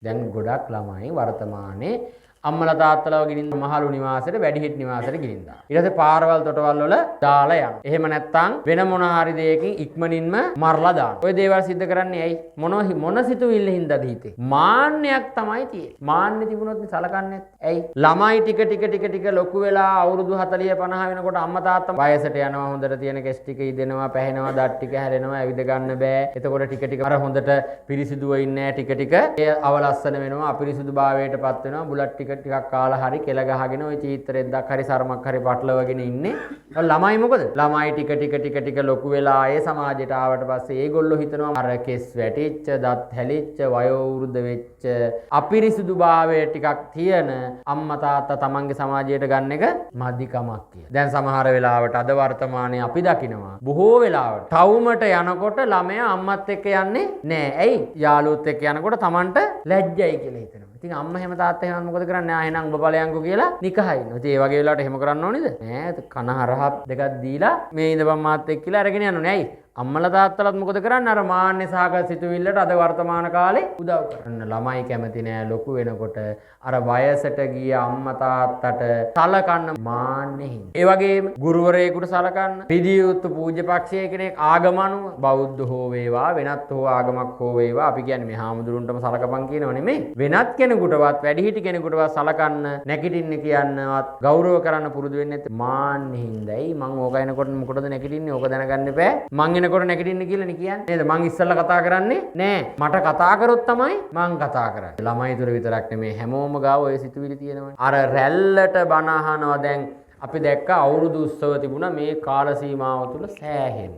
දැන් ගොඩක් ළමයි වර්තමානයේ අම්මලා තාත්තලා ගිනින් මහලු නිවාසෙට වැඩිහිටි නිවාසෙට ගිනින් දානවා. ඊට පස්සේ පාරවල් තොටවල් වල දාලා යනවා. එහෙම නැත්නම් වෙන මොන හරි දෙයකින් ඉක්මනින්ම මරලා දානවා. ඔය දේවල් සිද්ධ කරන්නේ ඇයි? මොන සිතුවිල්ල හින්දාද හිතේ? මාන්නයක් තමයි තියෙන්නේ. මාන්නේ තිබුණොත් සලකන්නේ ඇයි? ළමයි ටික ලොකු වෙලා අවුරුදු 40 50 වෙනකොට අම්මා තාත්තා වයසට යනවා. හොඳට තියෙන කෙස් ටික ඉදෙනවා, පැහෙනවා, දත් ටික හැලෙනවා, ඇවිද ගන්න බෑ. එතකොට ටික අර හොඳට පිරිසිදුව ඉන්නේ ටික ඒ අවලස්සන වෙනවා, අපිරිසිදු භාවයටපත් වෙනවා. බුලත් ටිකක් කාලා හරි කෙල ගහගෙන ওই චීත්‍රෙද්දක් හරි සරමක් හරි පටලවගෙන ඉන්නේ. ළමයි මොකද? ළමයි ටික ලොකු වෙලා ඒ සමාජයට ආවට පස්සේ ඒගොල්ලෝ හිතනවා අර කෙස් වැටිච්ච, දත් හැලිච්ච, වයෝ වෘද්ධ වෙච්ච, අපිරිසිදු භාවය ටිකක් තියෙන අම්මා තාත්තා තමන්ගේ සමාජයට ගන්න එක මදිකමක් කියලා. දැන් සමහර වෙලාවට අද වර්තමානයේ අපි දකිනවා බොහෝ වෙලාවට ටවුමට යනකොට ළමයා අම්මත් එක්ක යන්නේ නෑ. ඇයි? යාළුවොත් එක්ක යනකොට තමන්ට ලැජ්ජයි කියලා හිතනවා. ඉතින් අම්මා එහෙම තාත්තා එහෙම මොකද කරන්නේ? එහෙනම් ඔබ බලයන්කෝ කියලා නිකහයි ඉන්නවා. ඉතින් ඒ වගේ වෙලාවට එහෙම කරන්න ඕනේද? නෑ. කන හරහක් දෙකක් දීලා මේ ඉඳපන් මාත් එක්ක කියලා අරගෙන යන්න ඕනේ. ඇයි? අම්මලා තාත්තලාත් මොකද කරන්නේ? අර මාන්නේ සහගත සිතුවිල්ලට අද වර්තමාන කාලේ උදව් කරන්න. ළමයි කැමති නෑ ලොකු වෙනකොට අර වයසට ගිය අම්මා තාත්තට සලකන්න මාන්නේ හින්දා. ඒ වගේම ගුරුවරයෙකුට සලකන්න. විදියුත් පූජ්‍ය පක්ෂයේ කෙනෙක් ආගමනුව බෞද්ධ හෝ වේවා වෙනත් හෝ ආගමක් හෝ වේවා අපි කියන්නේ මේ හාමුදුරුන්ටම සලකපන් කියනව නෙමෙයි. වෙනත් කෙනෙකුටවත් වැඩිහිටි කෙනෙකුටවත් සලකන්න නැගිටින්න කියන්නවත් ගෞරව කරන්න පුරුදු වෙන්නේ නැත්නම් මාන්නේ හින්දායි. මං ඕක එනකොට මොකටද නැගිටින්නේ? ඕක දැනගන්න එපා. මං එනකොට නැගිටින්න කියලානේ කියන්නේ. නේද? මං ඉස්සල්ලා කතා කරන්නේ නෑ. මට කතා කරොත් තමයි මං කතා කරන්නේ. ළමයි තුර විතරක් නෙමෙයි හැමෝම ගාව ඔය සිතුවිලි තියෙනවනේ. අර රැල්ලට බණ අහනවා. දැන් අපි දැක්ක අවුරුදු උත්සව තිබුණා මේ කාල සීමාව තුල සෑහෙන්න.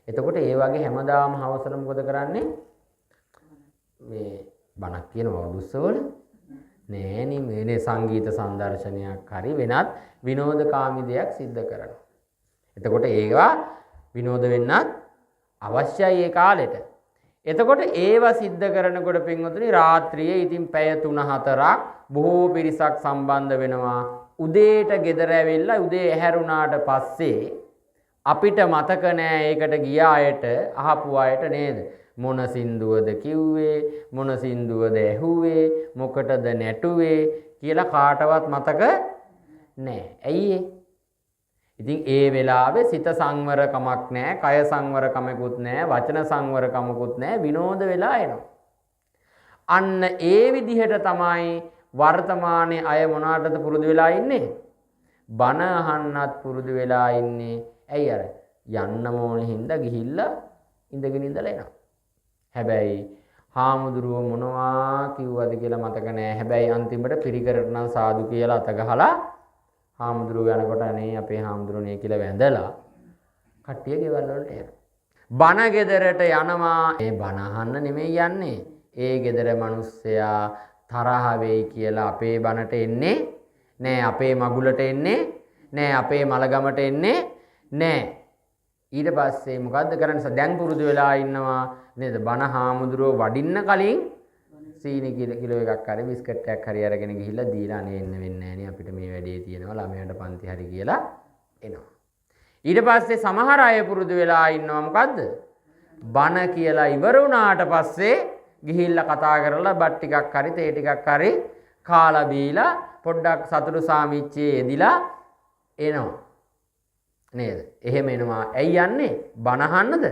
එතකොට ඒ වගේ හැමදාම හවසට මොකද කරන්නේ? මේ බණක් කියනවා උත්සවවල නෑනේ මේ සංගීත සංදර්ශනයක් හරි වෙනත් විනෝදකාමී දෙයක් සිද්ධ කරනවා. එතකොට ඒවා විනෝද වෙන්නත් අවශ්‍යයි ඒ කාලෙට. එතකොට ඒවා සිද්ධ කරනකොට පින්වතුනි රාත්‍රියේ ඉතින් පැය 3-4ක් බොහෝ පිරිසක් සම්බන්ධ වෙනවා. උදේට ගෙදර ඇවිල්ලා උදේ ඇහැරුණාට පස්සේ අපිට මතක නෑ ඒකට ගිය අයට අහපු අයට නේද? මොන සින්දුවද කිව්වේ, මොන සින්දුවද ඇහුවේ, මොකටද නැටුවේ කියලා කාටවත් මතක නෑ. ඇයි ඒ? ඉතින් ඒ වෙලාවේ සිත සංවර කමක් නෑ, කය සංවර කමකුත් නෑ, වචන සංවර කමකුත් නෑ, විනෝද වෙලා එනවා. අන්න ඒ විදිහට තමයි වර්තමානයේ අය මොනකටද පුරුදු වෙලා ඉන්නේ? බණ අහන්නත් පුරුදු වෙලා ඉන්නේ. ඇයි අර යන්න ඕනේ හින්දා ගිහිල්ලා ඉඳගෙන ඉඳලා එනවා. හැබැයි හාමුදුරුවෝ මොනවා කිව්වද කියලා මතක නෑ. හැබැයි අන්තිමට පිරිකරට නම් සාදු කියලා අත ගහලා හාමුදුරුවෝ යනකොට අනේ අපේ හාමුදුරුවනේ කියලා වැඳලා කට්ටිය ගෙවල් වලට එනවා. බණ ගෙදරට යනවා. ඒ බණ අහන්න නෙමෙයි යන්නේ. ඒ ගෙදර මිනිස්සයා තරහ වෙයි කියලා අපේ බණට එන්නේ නෑ. අපේ මගුලට එන්නේ නෑ. අපේ මලගමට එන්නේ නෑ. ඊට පස්සේ මොකද්ද කරන්නේ? දැන් පුරුදු වෙලා ඉන්නවා නේද? බණ හාමුදුරුවෝ වඩින්න කලින් සීනි කිලෝ එකක් හරි බිස්කට් එකක් හරි අරගෙන ගිහිල්ලා දීලා අනේ එන්න වෙන්නේ නැහැ නේ අපිට මේ වැඩේ තියෙනවා ළමයාට පන්ති හරි කියලා එනවා. ඊට පස්සේ සමහර අය පුරුදු වෙලා ඉන්නවා මොකද්ද? බණ කියලා ඉවර වුණාට පස්සේ ගිහිල්ලා කතා කරලා බත් ටිකක් හරි තේ ටිකක් හරි කාලා බීලා පොඩ්ඩක් සතුටු සාමිච්චේ එදිලා එනවා. නේද? එහෙම එනවා. ඇයි යන්නේ? බණ අහන්නද?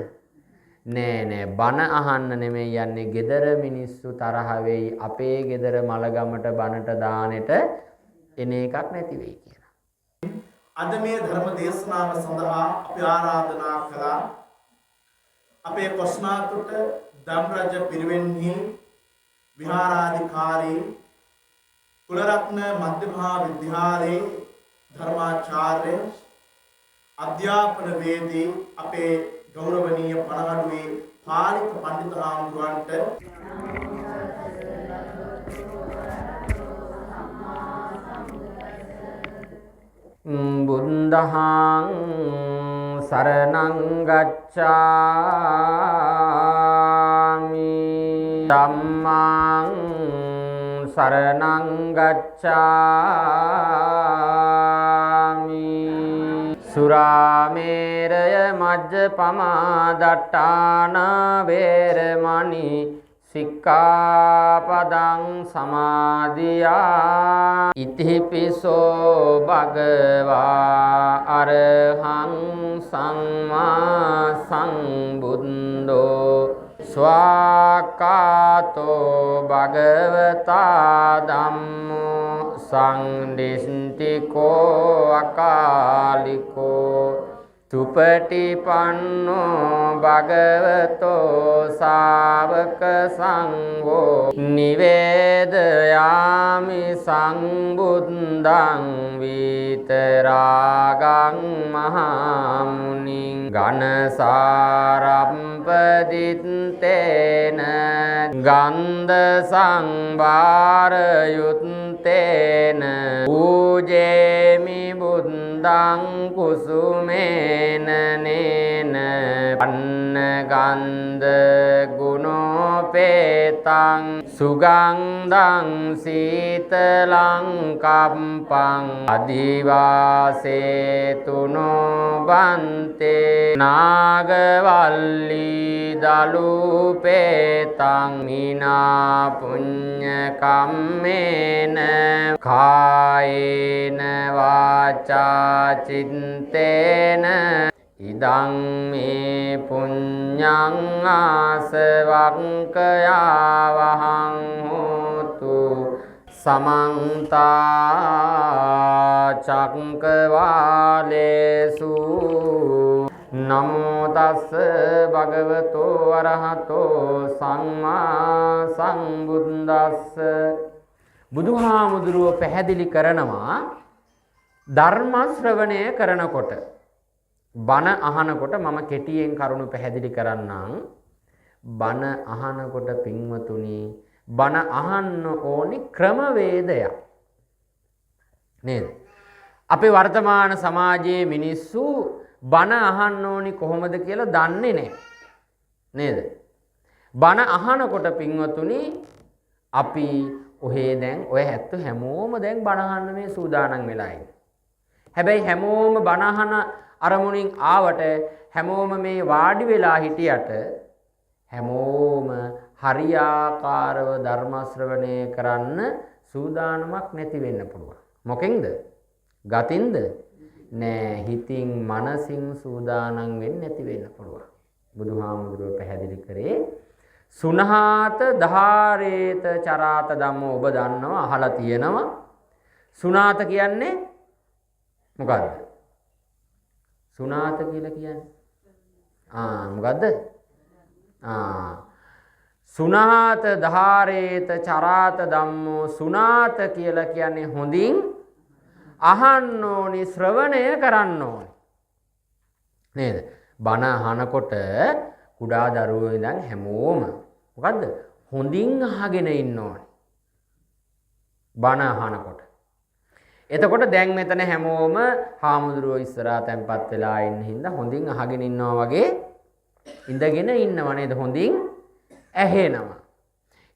නෑ බණ අහන්න නෙමෙයි යන්නේ. ගෙදර මිනිස්සු තරහ වෙයි අපේ ගෙදර මලගමට බණට දානෙට එන එකක් නැති වෙයි කියලා. අද මේ ධර්ම දේශනාව සඳහා අපි ආරාධනා කළා අපේ කොස්නාතුට ධම්රජ පිරිවෙන්හි විහාරාධිකාරී කුලරත්න මධ්‍ය මහා විද්‍යාලයේ ධර්මාචාර්ය අධ්‍යාපන වේදී අපේ ගෞරවනීය පනවඩුවේ පාලික පඬිත හාමුදුරන්ට බුද්ධං සරණං ගච්ඡාමි ධම්මං සරණං ගච්ඡාමි සුරාමේරය මජ්ජපමා දට්ඨාන වේරමණී සික්ඛාපදං සමාදියා ඉතිපිසෝ භගවා අරහං සම්මා සම්බුද්ධෝ ස්වාකාතෝ භගවතා ධම්මෝ සංදිස්තිකෝ අකාලිකෝ සුපටිපන්නෝ භගවතෝ සාවක සංඝෝ නිවේදයාමි සංබුද්ධං විතරාගං මහා මුනිං ඝනසාරම්පදිත්තේන ගන්ධ සංභාරයුත්තේන පූජේමි බුද්ධං කුසුමේන නේන පන්න ගන්ධ ගුණෝපේතං සුගන්ධං සීතලං කම්පං අදිවාසේතුනෝ බන්තේ නාගවල්ලී දලුපේතං මිනා පුඤ්ඤ කම්මේන කායේන වාචා චිත්තේන ඉදං මේ පුඤ්ඤං ආසවක්ඛයාවහං හෝතු සමන්ත චක්කවාලේසු නමෝ තස්ස භගවතෝ අරහතෝ සම්මා සම්බුද්දස්ස. බුදුහාමුදුරුව පැහැදිලි කරනවා ධර්ම ශ්‍රවණය කරනකොට බණ අහනකොට මම කෙටියෙන් කරුණු පැහැදිලි කරන්නම්. බණ අහනකොට පින්වතුනි බණ අහන්න ඕනි ක්‍රමවේදයක් නේද? අපේ වර්තමාන සමාජයේ මිනිස්සු බණ අහන්න ඕනි කොහොමද කියලා දන්නේ නැහැ නේද? බණ අහනකොට පින්වතුනි අපි ඔහේ දැන් ඔය ඇත්ත හැමෝම දැන් බණ අහන්න මේ සූදානම් වෙලා ඉන්නේ. හැබැයි හැමෝම බණ අහන අරමුණින් ආවට හැමෝම මේ වාඩි වෙලා හිටියට හැමෝම හරියාකාරව ධර්ම ශ්‍රවණය කරන්න සූදානමක් නැති වෙන්න පුළුවන්. මොකෙන්ද? ගතින්ද? නෑ, හිතින් මනසින් සූදානම් වෙන්නේ නැති වෙන්න පුළුවන්. බුදුහාමුදුරුවෝ පැහැදිලි කරේ සුනහාත ධාරේත චරාත ධම්මෝ. ඔබ දන්නවා, අහලා තියෙනවා. සුනාත කියන්නේ මොකද්ද? සුනාත කියලා කියන්නේ මොකද්ද? සුනාත ධාරේත චරාත ධම්මෝ. සුනාත කියලා කියන්නේ හොඳින් අහන්න ඕනි, ශ්‍රවණය කරන්න ඕනි නේද? බණ අහනකොට කුඩා දරුවෝ ඉඳන් හැමෝම මොකද්ද? හොඳින් අහගෙන ඉන්න ඕනි බණ අහනකොට. එතකොට දැන් මෙතන හැමෝම හාමුදුරුවෝ ඉස්සරහා තැන්පත් වෙලා ඉන්න හින්දා හොඳින් අහගෙන ඉන්නවා වගේ ඉඳගෙන ඉන්නව නේද? හොඳින් ඇහෙනවා.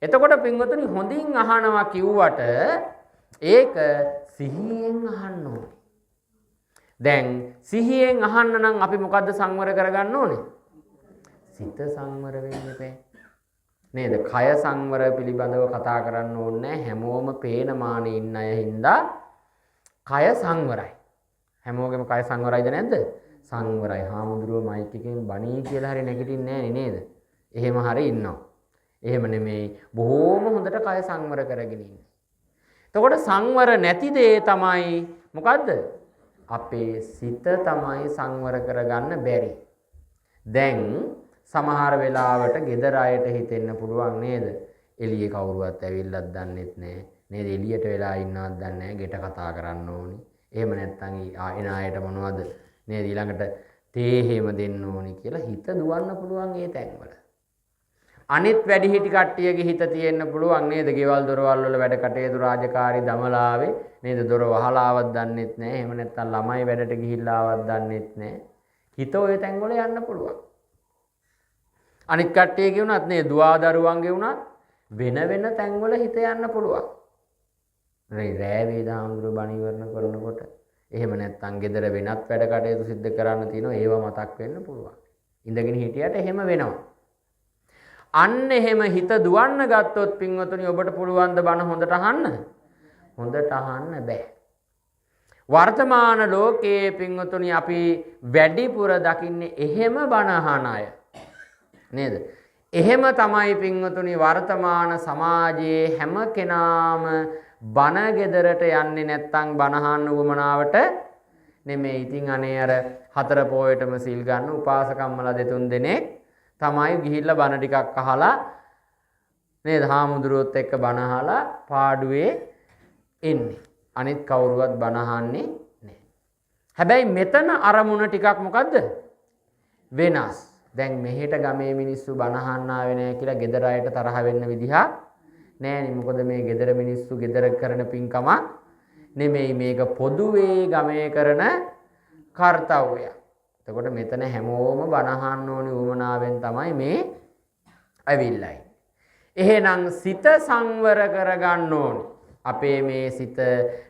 එතකොට පින්වතුනි හොඳින් අහනවා කිව්වට ඒක සිහියෙන් අහන්න ඕනේ. දැන් සිහියෙන් අහන්න නම් අපි මොකද්ද සංවර කරගන්න ඕනේ? සිත සංවර වෙන්න එපා නේද? කය සංවර පිළිබඳව කතා කරන්න ඕනේ. හැමෝම පේන මානේ ඉන්න අය හින්දා කය සංවරයි. හැමෝගෙම කය සංවරයිද නැද්ද? සංවරයි. හාමුදුරුවෝ මයික් එකෙන් බණී කියලා හරි නැගිටින්නේ නැහැ නේද? එහෙම හරි ඉන්නවා. එහෙම නෙමෙයි. බොහෝම හොඳට කය සංවර කරගෙන ඉන්නේ. එතකොට සංවර නැති දේ තමයි මොකද්ද? අපේ සිත තමයි සංවර කරගන්න බැරි. දැන් සමහර වෙලාවට ගෙදර අයට හිතෙන්න පුළුවන් නේද? එළියේ කවුරුවත් ඇවිල්ලත් දන්නෙත් නැහැ නේද? එළියට වෙලා ඉන්නවත් දන්නේ නැහැ. ගෙට කතා කරන්න ඕනි. එහෙම නැත්නම් එන අයට මොනවද නේද ඊළඟට තේ හේම දෙන්න ඕනි කියලා හිත දුවන්න පුළුවන් ඒ තැන්වල. අනිත් වැඩිහිටි කට්ටියගේ හිත තියෙන්න පුළුවන් නේද? ගෙවල් දොරවල් වල වැඩ කටයුතු රාජකාරී දමලාවේ නේද? දොර වහලාවත් දන්නෙත් නැහැ. එහෙම නැත්නම් ළමයි වැඩට ගිහිල්ලාවත් දන්නෙත් නැහැ. හිත ඔය තැන්වල යන්න පුළුවන්. අනිත් කට්ටියගේ උනත් නේ දුවා දරුවන්ගේ උනත් වෙන වෙන තැන්වල හිත යන්න පුළුවන්. රෑ වේදාඳුර බණ ඉවරණ කරනකොට එහෙම නැත්නම් ගෙදර වෙනත් වැඩ කටයුතු සිද්ධ කරන්න තියෙනවා. ඒව මතක් වෙන්න පුළුවන්. ඉඳගෙන හිටියට එහෙම වෙනවා. අන්න එහෙම හිත දුවන්න ගත්තොත් පින්වතුනි ඔබට පුළුවන් ද බණ හොඳට අහන්න? හොඳට අහන්න බෑ. වර්තමාන ලෝකයේ පින්වතුනි අපි වැඩිපුර දකින්නේ එහෙම බණ අහන අය. නේද? එහෙම තමයි පින්වතුනි වර්තමාන සමාජයේ හැම කෙනාම බණ ගෙදරට යන්නේ නැත්තම් බණ අහන්න උවමනාවට නෙමෙයි. ඉතින් අනේ අර හතර පොයටම සිල් ගන්න උපාසකම්මලා දෙතුන් දෙනෙක් තමයි ගිහිල්ලා බණ ටිකක් අහලා නේද? හාමුදුරුවොත් එක්ක බණ අහලා පාඩුවේ එන්නේ. අනිත් කවුරුවත් බණ අහන්නේ නැහැ. හැබැයි මෙතන අරමුණ ටිකක් මොකද්ද? වෙනස්. දැන් මෙහෙට ගමේ මිනිස්සු බණ අහන්න ආවේ නැහැ කියලා ගෙදර අයට තරහ වෙන්න විදිහක් නෑනේ. මොකද මේ ගෙදර මිනිස්සු ගෙදර කරන පින්කමක් නෙමෙයි, මේක පොදුවේ ගමේ කරන කාර්යයක්. එතකොට මෙතන හැමෝම බණ අහන්න ඕනි උවමනාවෙන් තමයි මේ ඇවිල්ලා ඉන්නේ. එහෙනම් සිත සංවර කරගන්න ඕනි. අපේ මේ සිත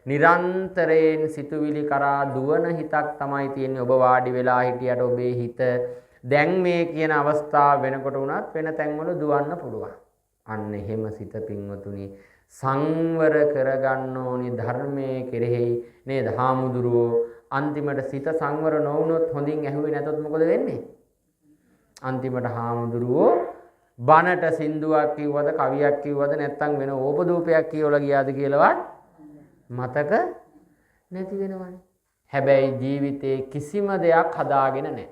නිරන්තරයෙන් සිතුවිලි කරා දුවන හිතක් තමයි තියෙන්නේ. ඔබ වාඩි වෙලා හිටියට ඔබේ හිත දැන් මේ කියන අවස්ථාව වෙනකොට උනත් වෙන තැන්වල දුවන්න පුළුවන්. අන්න එහෙම සිත පින්වතුනි සංවර කරගන්න ඕනි ධර්මයේ කෙරෙහි නේද? හාමුදුරුවෝ අන්තිමට සිත සංවර නොවුනොත් හොඳින් ඇහුවේ නැතොත් මොකද වෙන්නේ? අන්තිමට හාමුදුරුවෝ බණට සින්දුවක් කිව්වද කවියක් කිව්වද නැත්නම් වෙන ඕපදූපයක් කියවලා ගියාද කියලාවත් මතක නැති වෙනවනේ. හැබැයි ජීවිතේ කිසිම දෙයක් හදාගෙන නැහැ.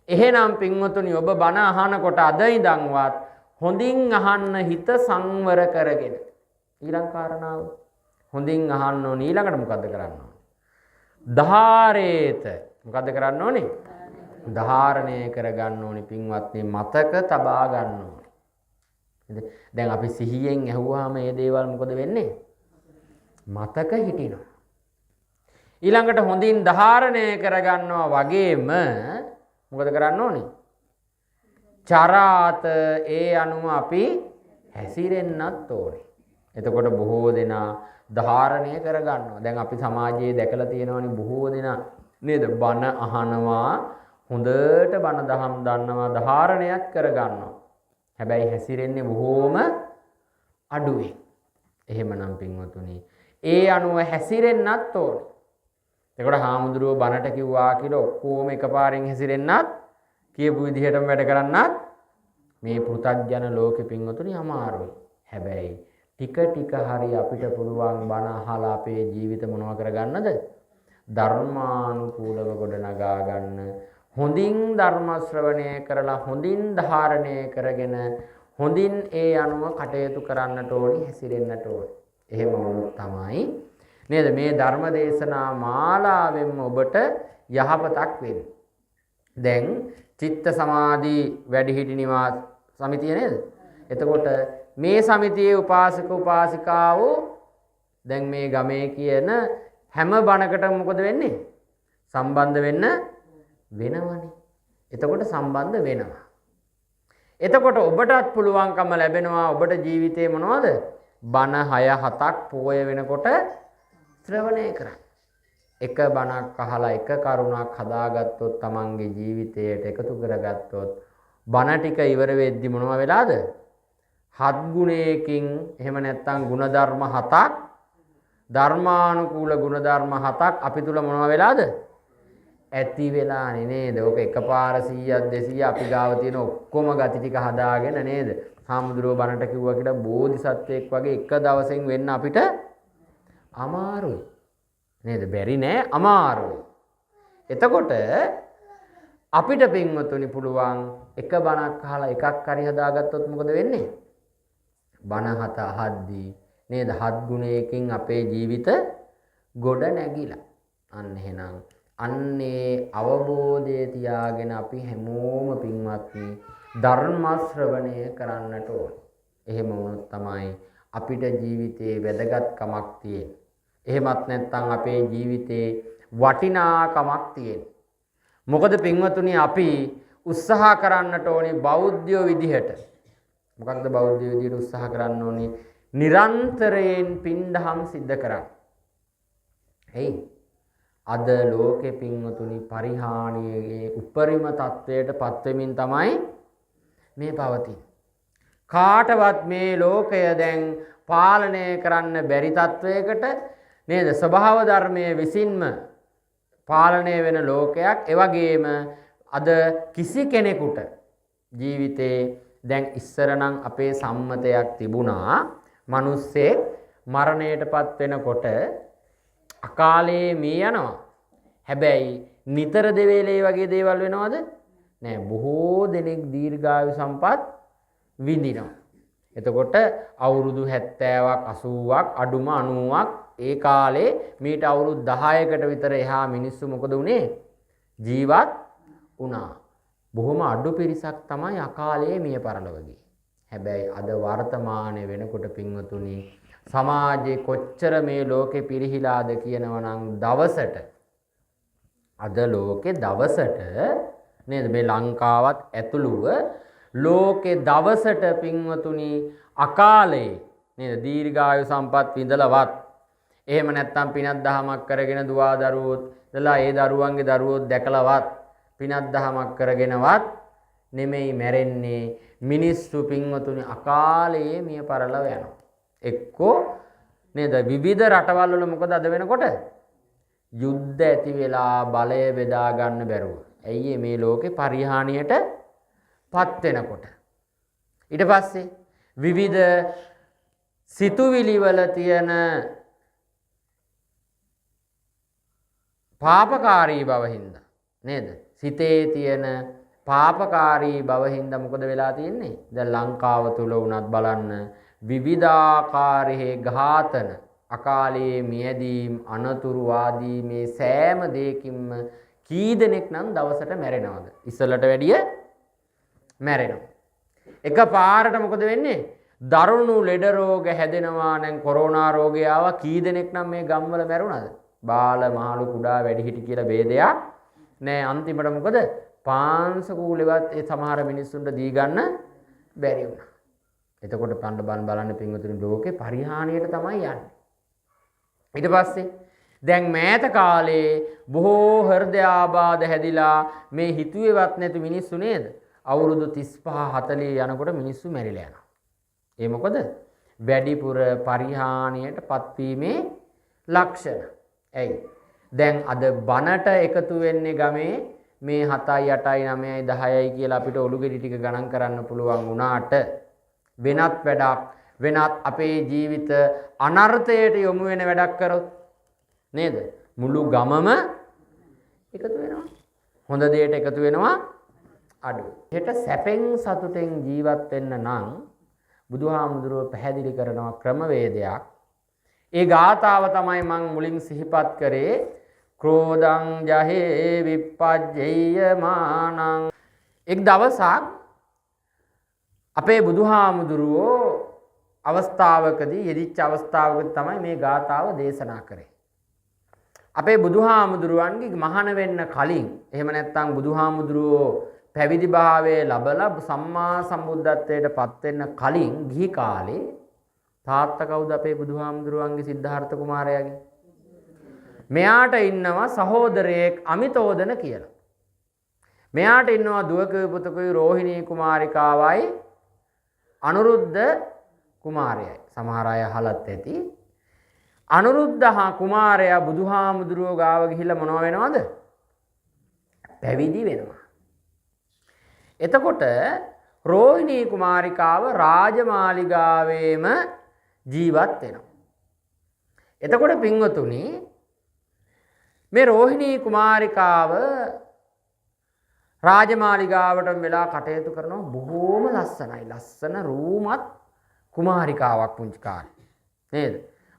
එහෙනම් පින්වතුනි ඔබ බණ අහනකොට අද ඉඳන්වත් හොඳින් අහන්න හිත සංවර කරගෙන. ඊළඟ කාරණාව හොඳින් අහන්න ඕනේ. ඊළඟට මොකද්ද කරන්න ඕනේ? ධාරේත. මොකද්ද කරන්න ඕනේ? ධාරණය කරගන්න ඕනේ පින්වත්නි, මතක තබා ගන්න ඕනේ. දැන් අපි සිහියෙන් ඇහුවාම මේ දේවල් මොකද වෙන්නේ? මතක හිටිනවා. ඊළඟට හොඳින් ධාරණය කරගන්නවා වගේම මොකද කරන්න ඕනේ? චරාත ඒ අනුව අපි හැසිරෙන්නත් ඕනේ. එතකොට බොහෝ දෙනා ධාරණය කරගන්නවා. දැන් අපි සමාජයේ දැකලා තියෙනවනේ බොහෝ දෙනා නේද? බණ අහනවා, හොඳට බණ දහම් දන්නවා, ධාරණයක් කරගන්නවා. හැබැයි හැසිරෙන්නේ බොහෝම අඩුවෙන්. එහෙමනම් පින්වතුනි ඒ අනුව හැසිරෙන්නත් ඕනේ. එතකොට හාමුදුරුවෝ බණට කිව්වා කියලා ඔක්කොම එකපාරින් හැසිරෙන්නත් කියපු විදිහටම වැඩ කරන්නත් මේ පෘථග්ජන ලෝකෙ පින්වතුනි අමාරුයි. හැබැයි ටික ටික හරි අපිට පුළුවන් බණ අහලා අපේ ජීවිත මොනවා කරගන්නද? ධර්මානුකූලව ගොඩනගා ගන්න. හොඳින් ධර්ම ශ්‍රවණය කරලා හොඳින් ධාරණය කරගෙන හොඳින් ඒ අනුව කටයුතු කරන්නට ඕනි, හැසිරෙන්නට ඕනි. එහෙම වුණොත් තමයි නේද මේ ධර්ම දේශනා මාලාවෙන්ම ඔබට යහපතක් වෙන්නේ. දැන් චිත්ත සමාධි වැඩිහිටි නිවාස සමිතිය නේද? එතකොට මේ සමිතියේ උපාසක උපාසිකාවෝ දැන් මේ ගමේ කියන හැම බණකටම මොකද වෙන්නේ? සම්බන්ධ වෙන්න වෙනවනේ. එතකොට සම්බන්ධ වෙනවා. එතකොට ඔබටත් පුළුවන්කම ලැබෙනවා ඔබට ජීවිතේ මොනවද? බණ 6-7ක් පෝය වෙනකොට ශ්‍රවණය කරන්න. එක බණක් අහලා එක කරුණක් හදාගත්තොත් තමන්ගේ ජීවිතයට එකතු කරගත්තොත් බණ ටික ඉවර වෙද්දි මොනවා වෙලාද? 7 ගුණයකින් එහෙම නැත්නම් ಗುಣධර්ම 7ක් ධර්මානුකූල ಗುಣධර්ම 7ක් අපි තුල මොනවා වෙලාද? ඇති වෙලානේ නේද? ඔක එකපාර 100ක් 200 අපි ගාව තියෙන ඔක්කොම ගති ටික හදාගෙන නේද? හාමුදුරුවෝ බණට කිව්වා කියලා බෝධිසත්වයෙක් වගේ එක දවසෙන් වෙන්න අපිට අමාරුයි. නේද? බැරි නෑ, අමාරුයි. එතකොට අපිට පින්වතුනි පුළුවන් එක බණක් අහලා එකක් හරි හදාගත්තොත් මොකද වෙන්නේ? බණ 7 අහද්දී නේද? 7 ගුණයකින් අපේ ජීවිත ගොඩ නැගිලා. අන්න එහෙනම් අන්නේ අවබෝධය තියාගෙන අපි හැමෝම පින්වත්නි ධර්ම ශ්‍රවණය කරන්නට ඕන. එහෙම වුණොත් තමයි අපිට ජීවිතේ වැදගත්කමක් තියෙන්නේ. එහෙමත් නැත්නම් අපේ ජීවිතේ වටිනාකමක් තියෙන්නේ. මොකද පින්වතුනි අපි උත්සාහ කරන්නට ඕනේ බෞද්ධයෝ විදිහට. මොකක්ද බෞද්ධයෝ විදිහට උත්සාහ කරන්න ඕනේ? නිරන්තරයෙන් පින්දහම් සිද්ධ කරන්න. එයි අද ලෝකෙ පින්වතුනි පරිහානියේ උපරිම තත්වයට පත් වෙමින් තමයි මේ පවතින්නේ. කාටවත් මේ ලෝකය දැන් පාලනය කරන්න බැරි තත්වයකට නේද ස්වභාව ධර්මයේ විසින්ම පාලනය වෙන ලෝකයක්. ඒ වගේම අද කිසි කෙනෙකුට ජීවිතේ දැන් ඉස්සර නම් අපේ සම්මතයක් තිබුණා මිනිස්සෙක් මරණයටපත් වෙනකොට අකාලේ මේ යනවා. හැබැයි නිතර දෙවේලේ වගේ දේවල් වෙනවද? නෑ. බොහෝ දෙනෙක් දීර්ඝායු සම්පත් විඳිනවා. එතකොට අවුරුදු 70ක් 80ක් අඩුම 90ක් ඒ කාලේ මීට අවුරුදු 10කට විතර එහා මිනිස්සු මොකද වුනේ? ජීවත් වුණා. බොහොම අඩු පිරිසක් තමයි අකාලේ මිය පරලොව ගියේ. හැබැයි අද වර්තමානයේ වෙනකොට පින්වතුනි සමාජයේ කොච්චර මේ ලෝකේ පිරිහිලාද කියනවා නම් දවසට අද ලෝකේ දවසට නේද මේ ලංකාවත් ඇතුළුව ලෝකේ දවසට පින්වතුනි අකාලේ නේද දීර්ඝායු සම්පත් විඳලවත් එහෙම නැත්නම් පිනක් දහමක් කරගෙන දුවා දරුවොත් දලා ඒ දරුවන්ගේ දරුවොත් දැකලවත් පිනක් දහමක් කරගෙනවත් නෙමෙයි මැරෙන්නේ මිනිස්සු පින්වතුනි අකාලේ මිය පරලව යනවා. එක්කෝ නේද විවිධ රටවල් වල මොකද අද වෙනකොට යුද්ධ ඇති වෙලා බලය බෙදා ගන්න බැරුව. ඇයි මේ ලෝකේ පරිහානියට පත් වෙනකොට. ඊට පස්සේ විවිධ සිතුවිලි වල තියෙන පාපකාරී බව හින්දා නේද? සිතේ තියෙන පාපකාරී බව හින්දා මොකද වෙලා තියෙන්නේ? දැන් ලංකාව තුල වුණත් බලන්න විවිධාකාරයේ ඝාතන අකාලයේ මියදීම් අනතුරු ආදී මේ සෑම දෙයකින්ම කී දෙනෙක් නම් දවසට මැරෙනවද? ඉස්සලට වැඩිය මැරෙනවා. එක පාරට මොකද වෙන්නේ? දරුණු ලෙඩ රෝග හැදෙනවා. නම් කොරෝනා රෝගය ආවා. කී දෙනෙක් නම් මේ ගම්වල මැරුණාද? බාල මහලු කුඩා වැඩිහිටි කියලා ભેදයක් නෑ. අන්තිමට මොකද? පාංශකූලෙවත් ඒ සමහර මිනිස්සුන්ට දී ගන්න බැරි වුණා. එතකොට බලන්න පින්වතුනි ලෝකේ පරිහානියට තමයි යන්නේ. ඊට පස්සේ දැන් මෑත කාලේ බොහෝ හෘදයාබාධ හැදිලා මේ හිතුවේවත් නැති මිනිස්සු නේද? අවුරුදු 35 40 යනකොට මිනිස්සු මැරිලා යනවා. ඒ මොකද? වැඩිපුර පරිහානියට පත්වීමේ ලක්ෂණ. ඇයි? දැන් අද බනට එකතු වෙන්නේ ගමේ මේ 7යි 8යි 9යි 10යි කියලා අපිට ඔලුගෙඩි ටික ගණන් කරන්න පුළුවන් වුණාට වෙනත් වැඩක් වෙනත් අපේ ජීවිත අනර්ථයට යොමු වෙන වැඩක් කරොත් නේද? මුළු ගමම එකතු වෙනවා. හොඳ දෙයට එකතු වෙනවා අඩු. හෙට සැපෙන් සතුටෙන් ජීවත් වෙන්න නම් බුදුහාමුදුරුවෝ පැහැදිලි කරනවා ක්‍රමවේදයක්. ඒ ගාථාව තමයි මම මුලින් සිහිපත් කරේ. ක්‍රෝධං ජහේ විප්පජ්ජේය මානං. එක් දවසක් අපේ බුදුහාමුදුරුවෝ අවස්ථාවකදී යෙදිච්ච අවස්ථාවකදී තමයි මේ ගාථාව දේශනා කරේ. අපේ බුදුහාමුදුරුවන්ගේ මහාන වෙන්න කලින් එහෙම නැත්නම් බුදුහාමුදුරුවෝ පැවිදි භාවයේ ලබලා සම්මා සම්බුද්ධත්වයට පත් වෙන්න කලින් ගිහි කාලේ තාත්තා කවුද අපේ බුදුහාමුදුරුවන්ගේ? සිද්ධාර්ථ කුමාරයාගේ. මෙයාට ඉන්නවා සහෝදරයෙක් අමිතෝදන කියලා. මෙයාට ඉන්නවා දුවකගේ පුතකුයි රෝහිණී කුමාරිකාවයි අනුරුද්ධ කුමාරයයි. සමහර අය අහලත් ඇති. අනුරුද්ධ කුමාරයා බුදුහාමුදුරුවෝ ගාව ගිහිල්ලා මොනව වෙනවද? පැවිදි වෙනවා. එතකොට රෝහිණී කුමාරිකාව රාජමාලිගාවේම ජීවත් වෙනවා. එතකොට පින්වතුනි මේ රෝහිණී කුමාරිකාව රාජමාලිගාවට වෙලා කටයුතු කරනවා. බොහෝම ලස්සනයි. ලස්සන රූමත් කුමාරිකාවක් පුංචි කාලේ. නේද?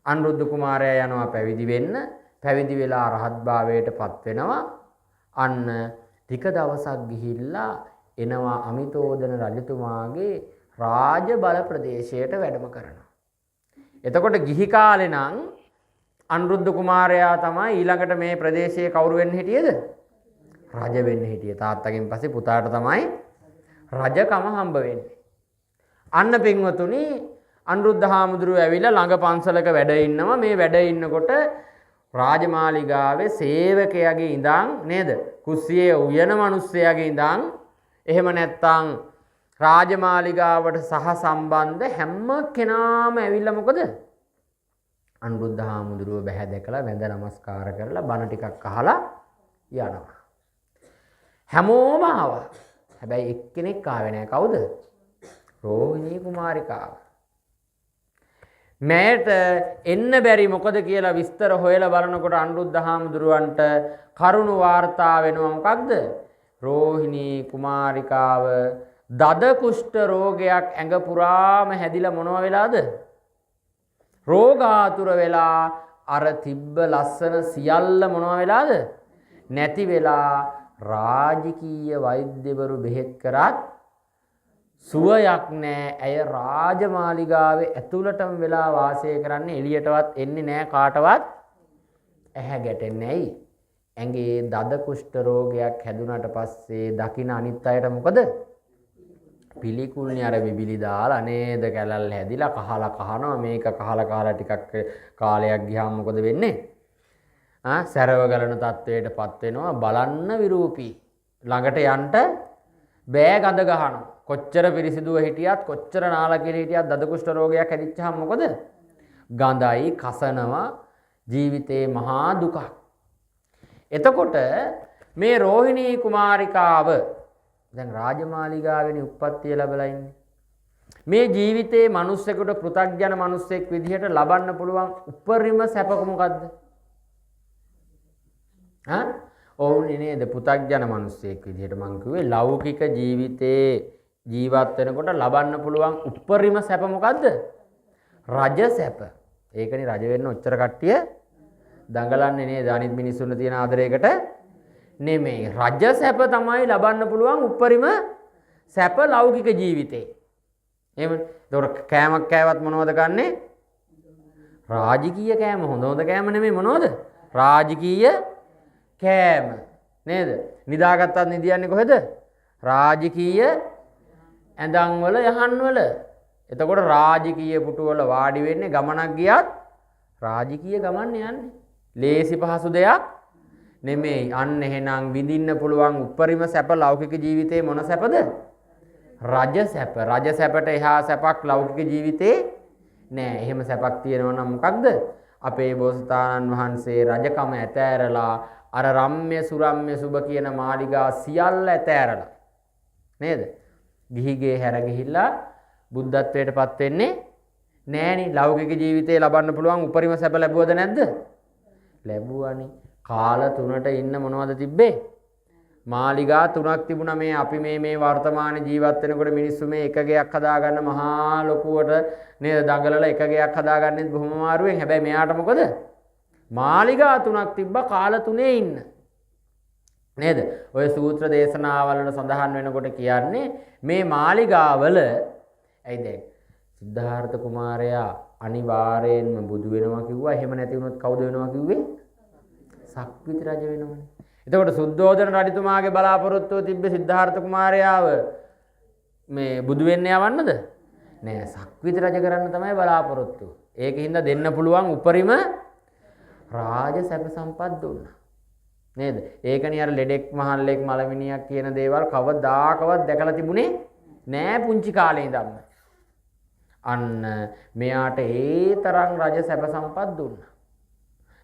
අනුරුද්ධ කුමාරයා යනවා පැවිදි වෙන්න. පැවිදි වෙලා රහත් භාවයට පත් වෙනවා. අන්න ටික දවසක් ගිහිල්ලා එනවා අමිතෝදන රජතුමාගේ රාජ බල ප්‍රදේශයට වැඩම කරනවා. එතකොට ගිහි කාලේ නම් අනුරුද්ධ කුමාරයා තමයි ඊළඟට මේ ප්‍රදේශයේ කවුරු වෙන්න හිටියේද? රජ වෙන්න හිටියේ. තාත්තගෙන් පස්සේ පුතාට තමයි රජකම හම්බ වෙන්නේ. අන්න පින්වතුනි අනුරුද්ධ හාමුදුරුවෝ ඇවිල්ලා ළඟ පන්සලක වැඩ ඉන්නවා. මේ වැඩ ඉන්නකොට රාජමාලිගාවේ සේවකයාගේ ඉඳන් නේද? කුස්සියේ උයන මිනිස්සයාගේ ඉඳන් එහෙම නැත්නම් රාජමාලිගාවට සහ සම්බන්ධ හැම කෙනාම ඇවිල්ලා මොකද? අනුරුද්ධ හාමුදුරුව බැහැ දැකලා වැඳ නමස්කාර කරලා බණ ටිකක් අහලා යනවා. හැමෝම ආවා. හැබැයි එක්කෙනෙක් ආවේ නැහැ. කවුද? රෝහිණී කුමාරිකාව. මෑට එන්න බැරි මොකද කියලා විස්තර හොයලා බලනකොට අනුරුද්ධ හාමුදුරුවන්ට කරුණු වාර්තා වෙනවා. මොකක්ද? රෝහිණී කුමාරිකාව දද කුෂ්ඨ රෝගයක් ඇඟ පුරාම හැදිලා මොනවා වෙලාද? රෝගාතුර වෙලා අර තිබ්බ ලස්සන සියල්ල මොනවා වෙලාද? නැති වෙලා රාජකීය වෛද්‍යවරු බෙහෙත් කරත් සුවයක් නැහැ. ඇය රාජමාලිගාවේ ඇතුළටම වෙලා වාසය කරන්නේ, එළියටවත් එන්නේ නැහැ කාටවත් ඇහැ ගැටෙන්නේ නැයි. ඇඟේ දද කුෂ්ඨ රෝගයක් හැදුනට පස්සේ දකින අනිත් අයට මොකද? පිළිකුල්නේ අර විවිලි දාලා නේද කැලල් හැදිලා කහලා කහනවා. මේක කහලා ටිකක් කාලයක් ගියාම මොකද වෙන්නේ? සැරව ගලන තත්වයටපත් වෙනවා. බලන්න විරූපී. ළඟට යන්න බෑ, ගඳ ගහනවා. කොච්චර පිරිසිදුව හිටියත් කොච්චර නාල කියලා හිටියත් දද කුෂ්ඨ රෝගයක් හැදිච්චාම මොකද? ගඳයි, කසනවා, ජීවිතේ මහා දුකක්. එතකොට මේ රෝහිණී කුමාරිකාව දැන් රාජමාලිගාවෙනි උප්පත්තිය ලැබලා ඉන්නේ. මේ ජීවිතේ මිනිස්සෙකුට පෘථග්ජන මිනිස්සෙක් විදිහට ලබන්න පුළුවන් උපරිම සැපක මොකද්ද? ඔවුන් නේද පෘථග්ජන මිනිස්සෙක් විදිහට මං කිව්වේ ලෞකික ජීවිතේ ජීවත් වෙනකොට ලබන්න පුළුවන් උපරිම සැප මොකද්ද? රජ සැප. ඒකනේ රජ වෙන්න ඔච්චර කට්ටිය දඟලන්නේ නේද? අනිත් මිනිස්සුන්ට තියෙන ආදරයකට නෙමෙයි. රජ සැප තමයි ලබන්න පුළුවන් උපරිම සැප ලෞකික ජීවිතේ. එහෙම. ඒතකොට කෑමක් කෑවත් මොනවද කන්නේ? රාජකීය කෑම. හොඳ කෑම නෙමෙයි මොනවද? රාජකීය කෑම. නේද? නිදාගත්තත් නිදියන්නේ කොහෙද? රාජකීය ඇඳන් වල යහන් වල. එතකොට රාජකීය පුටු වල වාඩි වෙන්නේ, ගමනක් ගියත් රාජකීය ගමන් යන්නේ. ලේසි පහසු දෙයක් නෙමෙයි. අන්න එහෙනම් විඳින්න පුළුවන් උපරිම සැප ලෞකික ජීවිතේ මොන සැපද? රජ සැප. රජ සැපට එහා සැපක් ලෞකික ජීවිතේ නෑ. එහෙම සැපක් තියෙනවා නම් මොකක්ද? අපේ බෝසතාණන් වහන්සේ රජකම ඇතෑරලා අර රම්ම්‍ය සුරම්ම්‍ය සුබ කියන මාලිගා සියල්ල ඇතෑරලා නේද? ගිහිගේ හැර ගිහිල්ලා බුද්ධත්වයට පත් වෙන්නේ නෑනේ. ලෞකික ජීවිතේ ලබන්න පුළුවන් උපරිම සැප ලැබුවද නැද්ද? ලැබුවානේ. කාල 3ට ඉන්න මොනවද තිබ්බේ? මාලිගා 3ක් තිබුණා. මේ අපි මේ වර්තමාන ජීවත් වෙනකොට මිනිස්සු මේ එක ගෙයක් හදාගන්න මහා ලොකුවට නේද දඟලලා එක ගෙයක් හදාගන්නෙත් බොහොම අමාරුවෙන්. හැබැයි මෙයාට මොකද? මාලිගා 3ක් තිබ්බා කාල 3 ඉන්න. නේද? ඔය සූත්‍ර දේශනාවල සඳහන් වෙනකොට කියන්නේ මේ මාලිගාවල ඇයි දැන් සිද්ධාර්ථ කුමාරයා අනිවාර්යෙන්ම බුදු වෙනවා කිව්වා. එහෙම නැති වුණොත් කවුද වෙනවා කිව්වේ? සක්විති රජ වෙනවනේ. එතකොට සුද්ධෝදන රජතුමාගේ බලාපොරොත්තුව තිබ්බේ සිද්ධාර්ථ කුමාරයාව මේ බුදු වෙන්න යවන්නද? නෑ, සක්විති රජ කරන්න තමයි බලාපොරොත්තුව. ඒකින්ද දෙන්න පුළුවන් උපරිම රාජ සැප සම්පත් දුන්නා. නේද? ඒකනේ අර ලෙඩෙක් මහල්ලෙක් මලමිනියක් කියන දේවල් කවදාකවත් දැකලා තිබුණේ නෑ පුංචි කාලේ ඉඳන්ම. අන්න මෙයාට ඒ තරම් රජ සැප සම්පත් දුන්නා.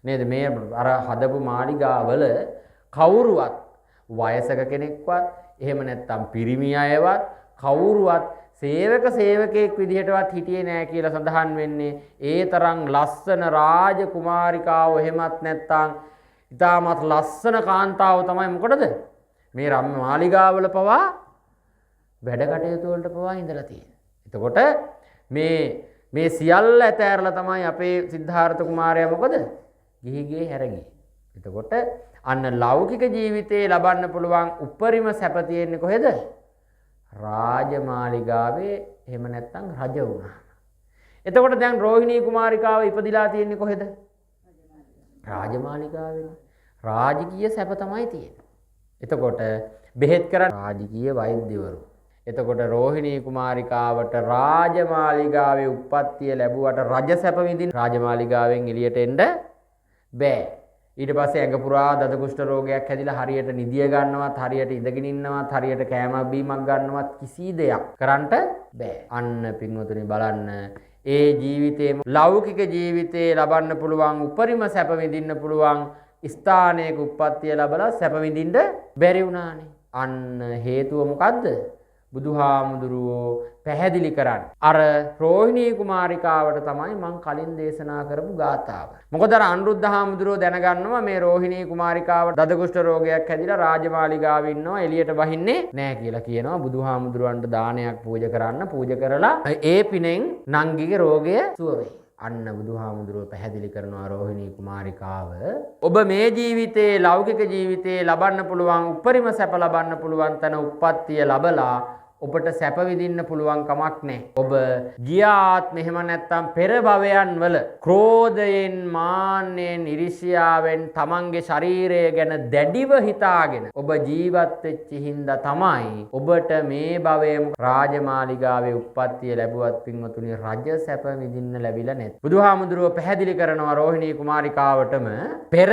නේද? මේ අර හදපු මාලිගාවල කවුරුවත් වයසක කෙනෙක්වත් එහෙම නැත්නම් පිරිමි අයවත් කවුරුවත් සේවක සේවකයෙක් විදිහටවත් හිටියේ නෑ කියලා සඳහන් වෙන්නේ. ඒ තරම් ලස්සන රාජ කුමාරිකාව එහෙමත් නැත්නම් ඉතාමත් ලස්සන කාන්තාව තමයි මොකටද මේ රම්ම මාලිගාවල පවා වැඩ කටයුතු වලට පවා ඉඳලා තියෙන්නේ. එතකොට මේ සියල්ල ඇතෑරලා තමයි අපේ සිද්ධාර්ථ කුමාරයා මොකද ගිහිගේ හැරගියේ. එතකොට අන්න ලෞකික ජීවිතේ ලබන්න පුළුවන් උපරිම සැප තියෙන්නේ කොහෙද? රාජමාලිගාවේ. එහෙම නැත්නම් රජ වුණා. එතකොට දැන් රෝහිණී කුමාරිකාව ඉපදිලා තියෙන්නේ කොහෙද? රාජමාලිගාවේ. රාජකීය සැප තමයි තියෙන්නේ. එතකොට බෙහෙත් කරන රාජකීය වෛද්‍යවරු. එතකොට රෝහිණී කුමාරිකාවට රාජමාලිගාවේ උප්පත්තිය ලැබුවට රජ සැප විඳින්න රාජමාලිගාවෙන් එළියට එන්න බෑ. ඊට පස්සේ ඇඟ පුරා දත කුෂ්ඨ රෝගයක් හැදිලා හරියට නිදිය ගන්නවත් හරියට ඉඳගෙන ඉන්නවත් හරියට කෑමක් බීමක් ගන්නවත් කිසි දෙයක් කරන්න බෑ. අන්න පින්වතුනි බලන්න ඒ ජීවිතේම ලෞකික ජීවිතේ ලබන්න පුළුවන් උපරිම සැප විඳින්න පුළුවන් ස්ථානයක උප්පත්තිය ලැබලා සැප විඳින්න බැරි වුණානේ. අන්න හේතුව මොකද්ද? බුදුහාමුදුරුවෝ පැහැදිලි කරන්නේ අර රෝහිණී කුමාරිකාවට තමයි මං කලින් දේශනා කරපු ගාථාව. මොකද අර අනුරුද්ධ හාමුදුරුවෝ දැනගන්නවා මේ රෝහිණී කුමාරිකාවට දද කුෂ්ඨ රෝගයක් හැදිලා රාජමාලිගාවේ ඉන්නවා එළියට බහින්නේ නැහැ කියලා කියනවා. බුදුහාමුදුරුවන්ට දානයක් පූජා කරන්න පූජා කරලා ඒ පිනෙන් නංගිගේ රෝගය සුව වෙයි. අන්න බුදුහාමුදුරුවෝ පැහැදිලි කරනවා රෝහිණී කුමාරිකාව ඔබ මේ ජීවිතේ ලෞකික ජීවිතේ ලබන්න පුළුවන් උපරිම සැප ලබන්න පුළුවන් තන උප්පත්තිය ලැබලා ඔබට සැප විඳින්න පුළුවන් කමක් නැහැ. ඔබ ගියාත් මෙහෙම නැත්තම් පෙර භවයන් වල ක්‍රෝධයෙන් මාන්නෙන් ඉරිසියාවෙන් තමන්ගේ ශරීරය ගැන දැඩිව හිතාගෙන ඔබ ජීවත් වෙච්ච හින්දා තමයි ඔබට මේ භවයේම රාජමාලිගාවේ උප්පත්තිය ලැබුවත් පින්වතුනි රජ සැප විඳින්න ලැබිලා නැත්. බුදුහාමුදුරුවෝ පැහැදිලි කරනවා රෝහිණී කුමාරිකාවටම පෙර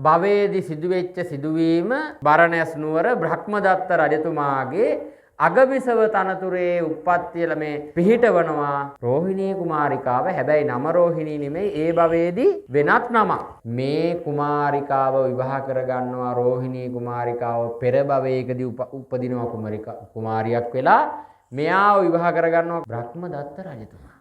භවයේදී සිදුවෙච්ච සිදුවීම බරණැස් නුවර බ්‍රහ්මදත්ත රජතුමාගේ අගබිසව තනතුරේ උප්පත්තිය මේ පිහිටවනවා රෝහිණී කුමාරිකාව. හැබැයි නම රෝහිණී නෙමෙයි ඒ භවයේදී වෙනත් නමක්. මේ කුමාරිකාව විවාහ කරගන්නවා රෝහිණී කුමාරිකාව පෙර භවයකදී උපදිනවා කුමාරියක් වෙලා මෙයාව විවාහ කරගන්නවා බ්‍රහ්මදත්ත රජතුමා.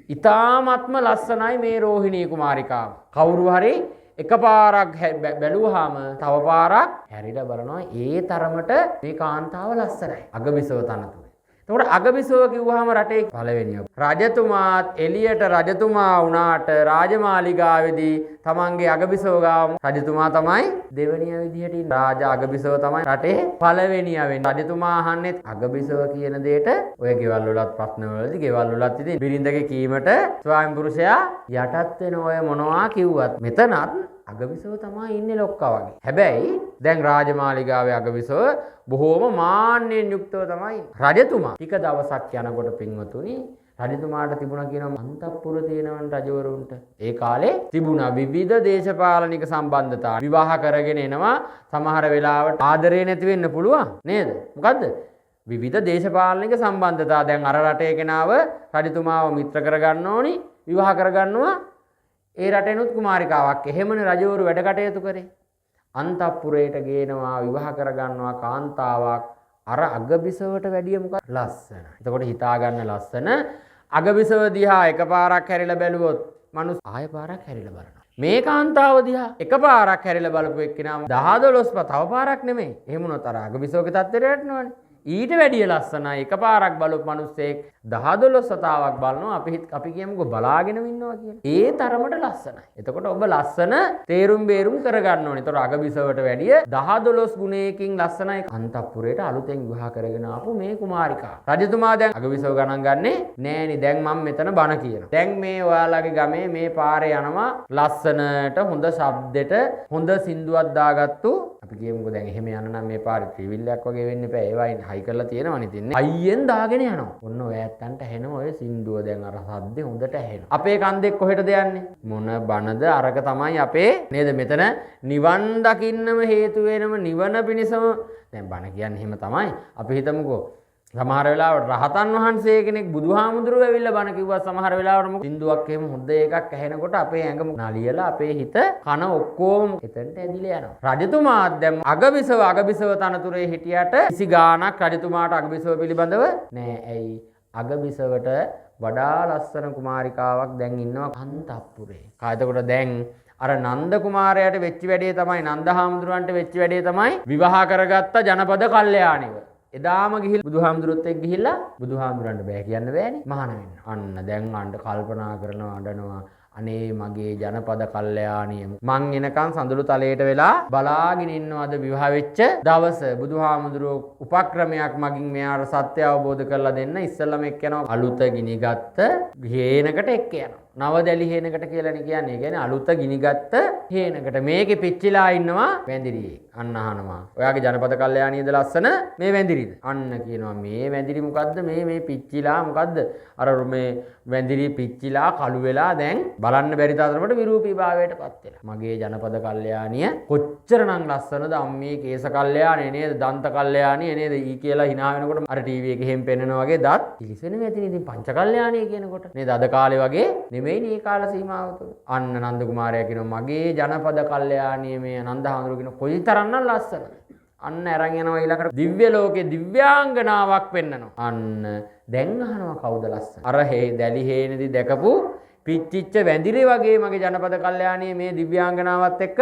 ඊ타ත්ම ලස්සනයි මේ රෝහිණී කුමාරිකාව. කවුරු හරි එකපාරක් බැලුවාම තව පාරක් හැරිලා බලනවා ඒ තරමට මේ කාන්තාව ලස්සනයි. අගබිසව තනතුරේ. එතකොට අගබිසව කිව්වහම රටේ පළවෙනිය රජතුමාත් එළියට රජතුමා වුණාට රාජමාලිගාවේදී තමන්ගේ අගබිසව ගාව රජතුමා තමයි දෙවෙනිය විදිහට ඉන්න. රාජ අගබිසව තමයි රටේ පළවෙනිය වෙන්නේ. රජතුමා අහන්නේ අගබිසව කියන දෙයට ඔය ගෙවල් වලත් ප්‍රශ්න වලදී ගෙවල් වලත් ඉතින් බිරිඳගේ කීමට ස්වාමි පුරුෂයා යටත් වෙන ඔය මොනවා කිව්වත් මෙතනත් අගබිසව තමයි ඉන්නේ ලොක්කා වගේ. හැබැයි දැන් රාජමාලිගාවේ අගබිසව බොහෝම මාන්නෙන් යුක්තව තමයි රජතුමා. ටික දවසක් යනකොට පින්වතුනි රජතුමාට තිබුණා කියනවා අන්තපුර තියෙනවන් රජවරුන්ට. ඒ කාලේ තිබුණා විවිධ දේශපාලනික සම්බන්ධතා. විවාහ කරගෙන එනවා සමහර වෙලාවට ආදරේ නැති වෙන්න පුළුවන් නේද? මොකද්ද? විවිධ දේශපාලනික සම්බන්ධතා. දැන් අර රටේ කෙනාව රජතුමාව මිත්‍ර කරගන්න ඕනි විවාහ කරගන්නවා ඒ රටේනුත් කුමාරිකාවක්. එහෙමනේ රජවරු වැඩ කටයුතු කරේ. අන්තපුරයට ගේනවා විවාහ කරගන්නවා කාන්තාවක් අර අගබිසවට වැඩිය මොකක්ද ලස්සන. එතකොට හිතා ගන්න ලස්සන අගබිසව දිහා එකපාරක් හැරිලා බැලුවොත් මනුස්ස ආය පාරක් හැරිලා බලනවා. මේ කාන්තාව දිහා එකපාරක් හැරිලා බලපු එක්කෙනා 10 12 තව පාරක් නෙමෙයි. එහෙම වුණොත් අර අගබිසවගේ තත්ත්වයට වැටෙනවනේ. ඊට වැඩිය ලස්සනයි එකපාරක් බලපු මිනිස්සෙක් 10 12 සතාවක් බලනවා අපි කියමුකෝ බලාගෙන ඉන්නවා කියලා. ඒ තරමට ලස්සනයි. එතකොට ඔබ ලස්සන තේරුම් බේරුම් කරගන්න ඕනේ. ඒතර අගබිසවට වැඩිය 10 12 ගුණයකින් ලස්සනයි අන්තපුරයට අලුතෙන් විවාහ කරගෙන ආපු මේ කුමාරිකා. රජතුමා දැන් අගබිසව ගණන් ගන්නේ නෑනේ. දැන් මම මෙතන බණ කියනවා. දැන් මේ ඔයාලගේ ගමේ මේ පාරේ යනවා ලස්සනට හොඳ ශබ්දෙට හොඳ සින්දුවක් දාගත්තු අපි කියමුකෝ දැන් එහෙම යන නම් මේ පාරේ ත්‍රිවිල්ලයක් වගේ වෙන්න එපා. ඒවයින් හයි කරලා තියෙනවනේ තින්නේ. අයියෙන් දාගෙන යනවා. ඔන්න ඔයත්තන්ට ඇහෙනවා ඔය සින්දුව දැන් අර සද්දේ හොඳට ඇහෙනවා. අපේ කන්දෙක් කොහෙටද යන්නේ? මොන බනද අරක තමයි අපේ නේද මෙතන නිවන් දකින්නම හේතු වෙනම නිවන පිණිසම දැන් බණ කියන්නේ එහෙම තමයි. අපි හිතමුකෝ සමහර වෙලාවට රහතන් වහන්සේ කෙනෙක් බුදුහාමුදුරුවෝ ඇවිල්ලා බණ කිව්වා සමහර වෙලාවට මොකද සින්දුවක් එහෙම හොඳ එකක් ඇහෙනකොට අපේ ඇඟ නලියලා අපේ හිත කන ඔක්කොම එතනට ඇදිලා යනවා. රජතුමාත් දැන් අගබිසව තනතුරේ හිටියට කිසි ගාණක් රජතුමාට අගබිසව පිළිබඳව නෑ. ඇයි? අගබිසවට වඩා ලස්සන කුමාරිකාවක් දැන් ඉන්නවා අන්තපුරේ. එතකොට දැන් අර නන්ද කුමාරයාට වෙච්ච වැඩේ තමයි නන්ද හාමුදුරුවන්ට වෙච්ච වැඩේ තමයි විවාහ කරගත්ත ජනපද කල්යාණිව. එදාම ගිහිල්ලා බුදුහාමුදුරුවොත් එක්ක ගිහිල්ලා බුදුහාමුදුරන්ට බෑ කියන්න බෑනේ මහාන වෙන්න. අන්න දැන් අඬ කල්පනා කරනවා අඬනවා අනේ මගේ ජනපද කල්යාණිය මං එනකන් සඳලු තලයට වෙලා බලාගෙන ඉන්නවද විවාහ වෙච්ච දවස. බුදුහාමුදුරුවෝ උපක්‍රමයක් මගින් මෙයාට සත්‍ය අවබෝධ කරලා දෙන්න ඉස්සෙල්ලාම එක්ක යනවා අලුත ගිනිගත්ත හේනකට එක්ක යනවා. නවදැලි හේනකට කියලානේ කියන්නේ. ඒ කියන්නේ අලුත ගිනිගත්ත හේනකට මේකේ පිච්චිලා ඉන්නවා වැඳිරියේ. අන්න අහනවා ඔයාගේ ජනපද කල්යාණියද ලස්සන මේ වැඳිරිද? අන්න කියනවා මේ වැඳිරි මොකද්ද මේ පිච්චිලා මොකද්ද? අර මේ වැඳිරි පිච්චිලා කළු වෙලා දැන් බලන්න බැරි තරමට විරූපී භාවයට පත් වෙලා. මගේ ජනපද කල්යාණිය කොච්චරනම් ලස්සනද අම්මේ කේස කල්යාණිය නේද දන්ත කල්යාණිය නේද ඊ කියලා hina වෙනකොට අර ටීවී එකේ හැම පෙන්නනවා වගේ දත් ඉලිසෙනෙම ඇතිනේ. ඉතින් පංච කල්යාණිය කියනකොට නේද අද කාලේ වගේ නෙමෙයි මේ කාල සීමාව තුළ. අන්න නන්ද කුමාරයා කියනවා මගේ ජනපද කල්යාණිය මේ නන්ද හාමුදුරුවෝ කියන කොයිතරම්නම් ලස්සනද. අන්න අරන් යනවා ඊළඟට දිව්‍ය ලෝකේ දිව්‍යාංගනාවක් පෙන්නනවා. අන්න දැන් අහනවා කවුද ලස්සන? අර දැලි හේනේදී දැකපු පිච්චිච්ච වැඳිරි වගේ මගේ ජනපද කල්යාණියේ මේ දිව්‍යාංගනාවත් එක්ක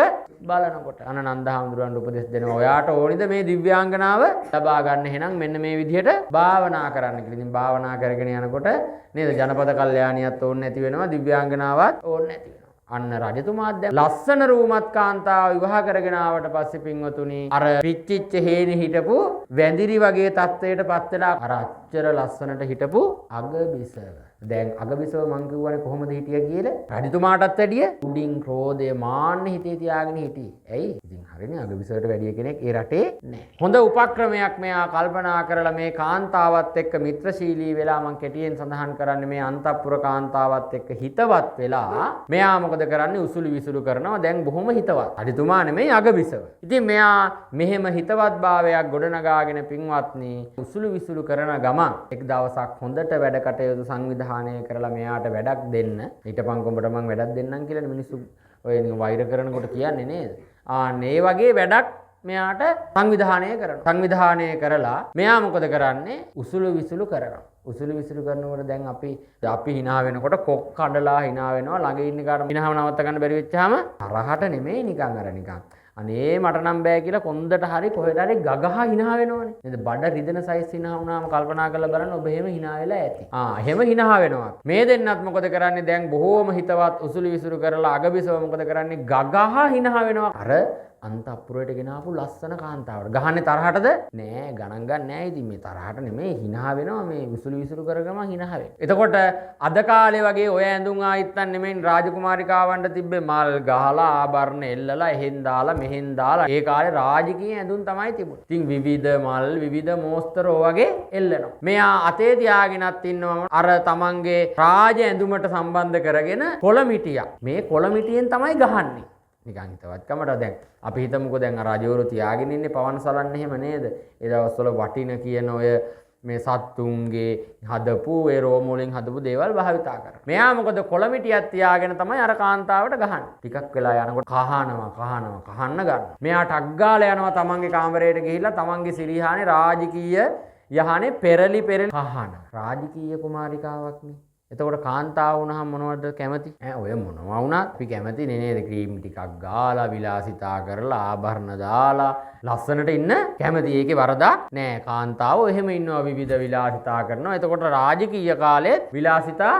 බලනකොට අන්න නන්ද හාමුදුරුවන්ට උපදෙස් දෙනවා. ඔයාට ඕනිද මේ දිව්‍යාංගනාව ලබා ගන්න? එහෙනම් මෙන්න මේ විදිහට භාවනා කරන්න කියලා. ඉතින් භාවනා කරගෙන යනකොට නේද ජනපද කල්යාණියත් ඕනේ නැති වෙනවා දිව්‍යාංගනාවත් ඕනේ නැති වෙනවා. අන්න රජතුමාත් දැන් ලස්සන රූමත් කාන්තාව විවාහ කරගෙන ආවට පස්සේ පින්වතුනි අර පිච්චිච්ච හේනේ හිටපු වැඳිරි වගේ තත්ත්වයට පත් වෙලා අර අච්චර ලස්සනට හිටපු අගබිසව දැන් අගබිසව මං කියවනේ කොහොමද හිටිය කියලා රජතුමාටත් වැඩිය උඩින් ක්‍රෝධය මාන්නේ හිතේ තියාගෙන හිටියේ. ඇයි? ඉතින් හරිනේ අගබිසවට වැඩිය කෙනෙක් ඒ රටේ නැහැ. හොඳ උපක්‍රමයක් මෙයා කල්පනා කරලා මේ කාන්තාවත් එක්ක මිත්‍රශීලී වෙලා මං කෙටියෙන් සඳහන් කරන්නේ මේ අන්තපුර කාන්තාවත් එක්ක හිතවත් වෙලා මෙයා මොකද කරන්නේ උසුළු විසුළු කරනවා. දැන් බොහොම හිතවත්. රජතුමා නෙමෙයි අගබිසව. ඉතින් මෙයා මෙහෙම හිතවත් භාවයක් ගොඩනගාගෙන පින්වත්නි උසුළු විසුළු කරන ගමන් එක් දවසක් හොඳට වැඩ කටයුතු සංවිධානය කරලා මෙයාට වැඩක් දෙන්න ඊටපන් කොඹට මං වැඩක් දෙන්නම් කියලා මිනිස්සු ඔය වෛර කරනකොට කියන්නේ නේද? මේ වගේ වැඩක් මෙයාට සංවිධානය කරනවා. සංවිධානය කරලා මෙයා මොකද කරන්නේ? උසුළු විසුළු කරනවා. උසුළු විසුළු කරනකොට දැන් අපි hina වෙනකොට කොක් කඩලා hina වෙනවා. ළඟ ඉන්න කාට hinaව නවත්ත ගන්න බැරි වෙච්චාම තරහට නෙමෙයි නිකන් අනේ මට නම් බෑ කියලා කොන්දට හරි කොහෙද හරි ගගහ hina වෙනවනේ. නේද? බඩ රිදෙන සයිස් hina වුණාම කල්පනා කරලා බලන්න ඔබ එහෙම hina වෙලා ඇති. එහෙම hina වෙනවා. මේ දෙන්නත් මොකද කරන්නේ? දැන් බොහෝම හිතවත් උසුළු විසුළු කරලා අගබිසව මොකද කරන්නේ? ගගහ hina වෙනවා. අර අන්තපුරයට ගෙනාපු ලස්සන කාන්තාවට. ගහන්නේ තරහටද? නෑ ගණන් ගන්න නෑ. ඉතින් මේ තරහට නෙමෙයි hina වෙනවා මේ විසුළු විසුළු කරගම hina වෙනවා. එතකොට අද කාලේ වගේ ඔය ඇඳුම් ආයිත්තන් නෙමෙයි රාජකුමාරිකාවන්ට තිබ්බේ මල් ගහලා ආභරණ එල්ලලා එහෙන් දාලා මෙහෙන් දාලා. ඒ කාලේ රාජකීය ඇඳුම් තමයි තිබුණේ. ඉතින් විවිධ මල් විවිධ මෝස්තරෝ වගේ එල්ලනවා. මෙයා අතේ තියාගෙනත් ඉන්නවා අර තමන්ගේ රාජ ඇඳුමට සම්බන්ධ කරගෙන කොළමිටියක්. මේ කොළමිටියෙන් තමයි ගහන්නේ. නිකන් හිතවත්කමට දැන් අපි හිතමුකෝ දැන් රජවරු තියාගෙන ඉන්නේ පවන් සලන්න එහෙම නේද? ඒ දවස්වල වටින කියන ඔය මේ සත්තුන්ගේ හදපු ඒ රෝම වලින් හදපු දේවල් භාවිතා කරා. මෙයා මොකද කොළමිටියක් තියාගෙන තමයි අර කාන්තාවට ගහන්නේ. ටිකක් වෙලා යනකොට කහන්න ගන්නවා. මෙයා ටක් ගාලා යනවා තමන්ගේ කාමරයට ගිහිල්ලා තමන්ගේ සිරිහානේ රාජකීය යහනේ පෙරලි කහන. රාජකීය කුමාරිකාවක් නේ. එතකොට කාන්තාව වුණාම මොනවද කැමති? ඔය මොනවා වුණත් අපි කැමති නේද? ක්‍රීම් ටිකක් ගාලා විලාසිතා කරලා ආභරණ දාලා ලස්සනට ඉන්න කැමති. ඒකේ වරදක් නෑ. කාන්තාව එහෙම ඉන්නවා විවිධ විලාසිතා කරනවා. එතකොට රාජකීය කාලෙත් විලාසිතා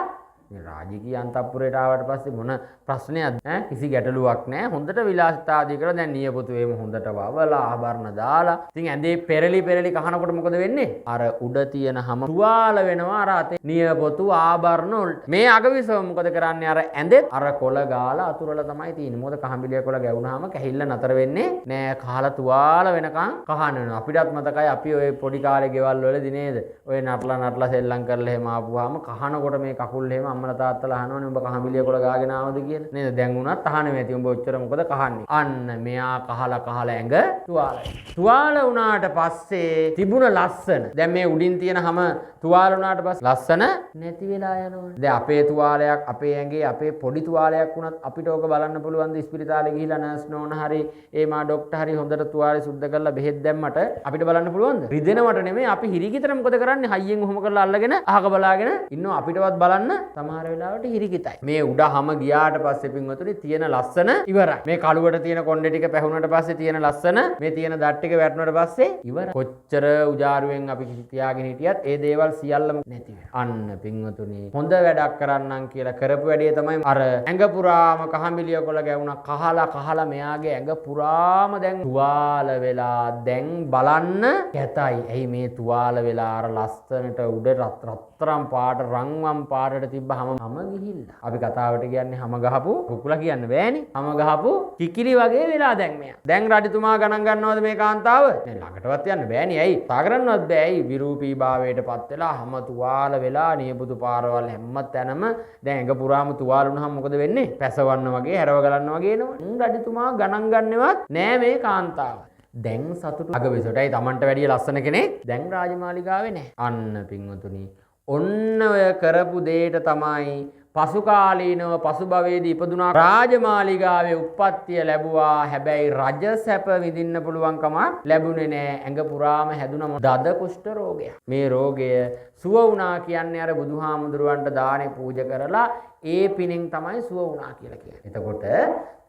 මේ රාජකීය අන්තපුරයට ආවට පස්සේ මොන ප්‍රශ්නයක්ද? කිසි ගැටලුවක් නෑ. හොඳට විලාසිතාදී කරලා දැන් නියපොතු එහෙම හොඳට වවලා ආභරණ දාලා. ඉතින් ඇඳේ පෙරලි කහනකොට මොකද වෙන්නේ? අර උඩ තියෙන හැම තුවාල වෙනවා අර අතේ නියපොතු ආභරණ වලට. මේ අගවිසව මොකද කරන්නේ? අර ඇඳෙත් අර කොළ ගාලා අතුරලා තමයි තියෙන්නේ. මොකද කහඹිලිය කොළ ගැවුනහම කැහිල්ල නතර වෙන්නේ නෑ. කහලා තුවාල වෙනකන් කහන වෙනවා. අපිටත් මතකයි අපි ඔය පොඩි කාලේ ගෙවල් වලදී නේද? ඔය නටලා සෙල්ලම් කරලා එහෙම ආපුවාම කහනකොට මේ කකුල් එහෙම අම්මලා තාත්තලා අහනවනේ උඹ කහඹිලිය කොළ ගාගෙන ආවද කියලා. නේද? දැන් උනත් අහන්නේ නැති උඹ ඔච්චර මොකද කහන්නේ? අන්න මෙයා කහලා ඇඟ තුවාල වුණාට පස්සේ තිබුණ ලස්සන. දැන් මේ උඩින් තියෙන හැම තුවාල වුණාට පස්සේ ලස්සන නැති වෙලා යනවා. දැන් අපේ තුවාලයක් අපේ ඇඟේ අපේ පොඩි තුවාලයක් වුණත් අපිට ඕක බලන්න පුළුවන් ද? ඉස්පිරිතාලේ ගිහිල්ලා නර්ස් නෝන හරි මා ડોක්ටර් හරි හොඳට තුවාලේ සුද්ධ කරලා බෙහෙත් දැම්මට අපිට බලන්න පුළුවන්ද? රිදෙනවට නෙමෙයි අපි හිරිකිතර මොකද කරන්නේ? හයියෙන් ඔහොම කරලා අල්ලගෙන අහක බලාගෙන ඉන්නවා. අපිටවත් බලන්න සමහර වෙලාවට හිරිකිතයි. මේ උඩ හැම ගියාට පස්සේ පින්වතුනි තියෙන ලස්සන ඉවරයි. මේ කළුවට තියෙන කොණ්ඩේ ටික පැහුනට පස්සේ තියෙන ලස්සන මේ තියෙන දත් ටික වැටුණාට පස්සේ ඉවරයි. කොච්චර උජාරුවෙන් අපි තියාගෙන හිටියත් ඒ දේවල් සියල්ලම නැති වෙනවා. අන්න පින්වතුනි හොඳ වැඩක් කරන්නම් කියලා කරපු වැඩේ තමයි අර ඇඟ පුරාම කහඹිලිය කොළ ගැවුණා. කහලා මෙයාගේ ඇඟ පුරාම දැන් තුවාල වෙලා දැන් බලන්න කැතයි. ඇයි මේ තුවාල වෙලා අර ලස්සනට උඩ රත්තරන් පාට රන්වන් පාටට තිබ්බ හැම ගිහිල්ලා. අපි කතාවට කියන්නේ හැම ගහපු කුකුලා කියන්න බෑනේ. හැම ගහපු කිකිලි වගේ වෙලා දැන් මෙයා. දැන් රජතුමා ගණන් ගන්නවද මේ කාන්තාව? නෑ ළඟටවත් යන්න බෑනේ. ඇයි? තා කරන්නවත් බෑ. ඇයි? විරූපී භාවයටපත් වෙලා හැම තුවාල වෙලා නියපොතු පාරවල් හැම තැනම දැන් ඇඟ පුරාම තුවාල වුණාම මොකද වෙන්නේ? පැසවන්න වගේ, හැරව ගලන්න වගේ එනවා. රජතුමා ගණන් ගන්නවත් නෑ මේ කාන්තාව. දැන් සතුටු අගවිසටයි Tamanට වැඩිය ලස්සන කෙනෙක් දැන් රාජමාලිගාවේ නැහැ. අන්න පින්වතුනි. ඔන්න ඔය කරපු දෙයට තමයි පසු කාලීනව පසු භවයේදී ඉපදුනා රාජමාලිගාවේ උප්පත්තිය ලැබුවා. හැබැයි රජ සැප විඳින්න පුළුවන්කම ලැබුණේ නැහැ. ඇඟ පුරාම හැදුන දද කුෂ්ඨ රෝගය. මේ රෝගය සුව වුණා කියන්නේ අර බුදුහාමුදුරුවන්ට දානේ පූජා කරලා ඒ පිණින් තමයි සුව වුණා කියලා කියන්නේ. එතකොට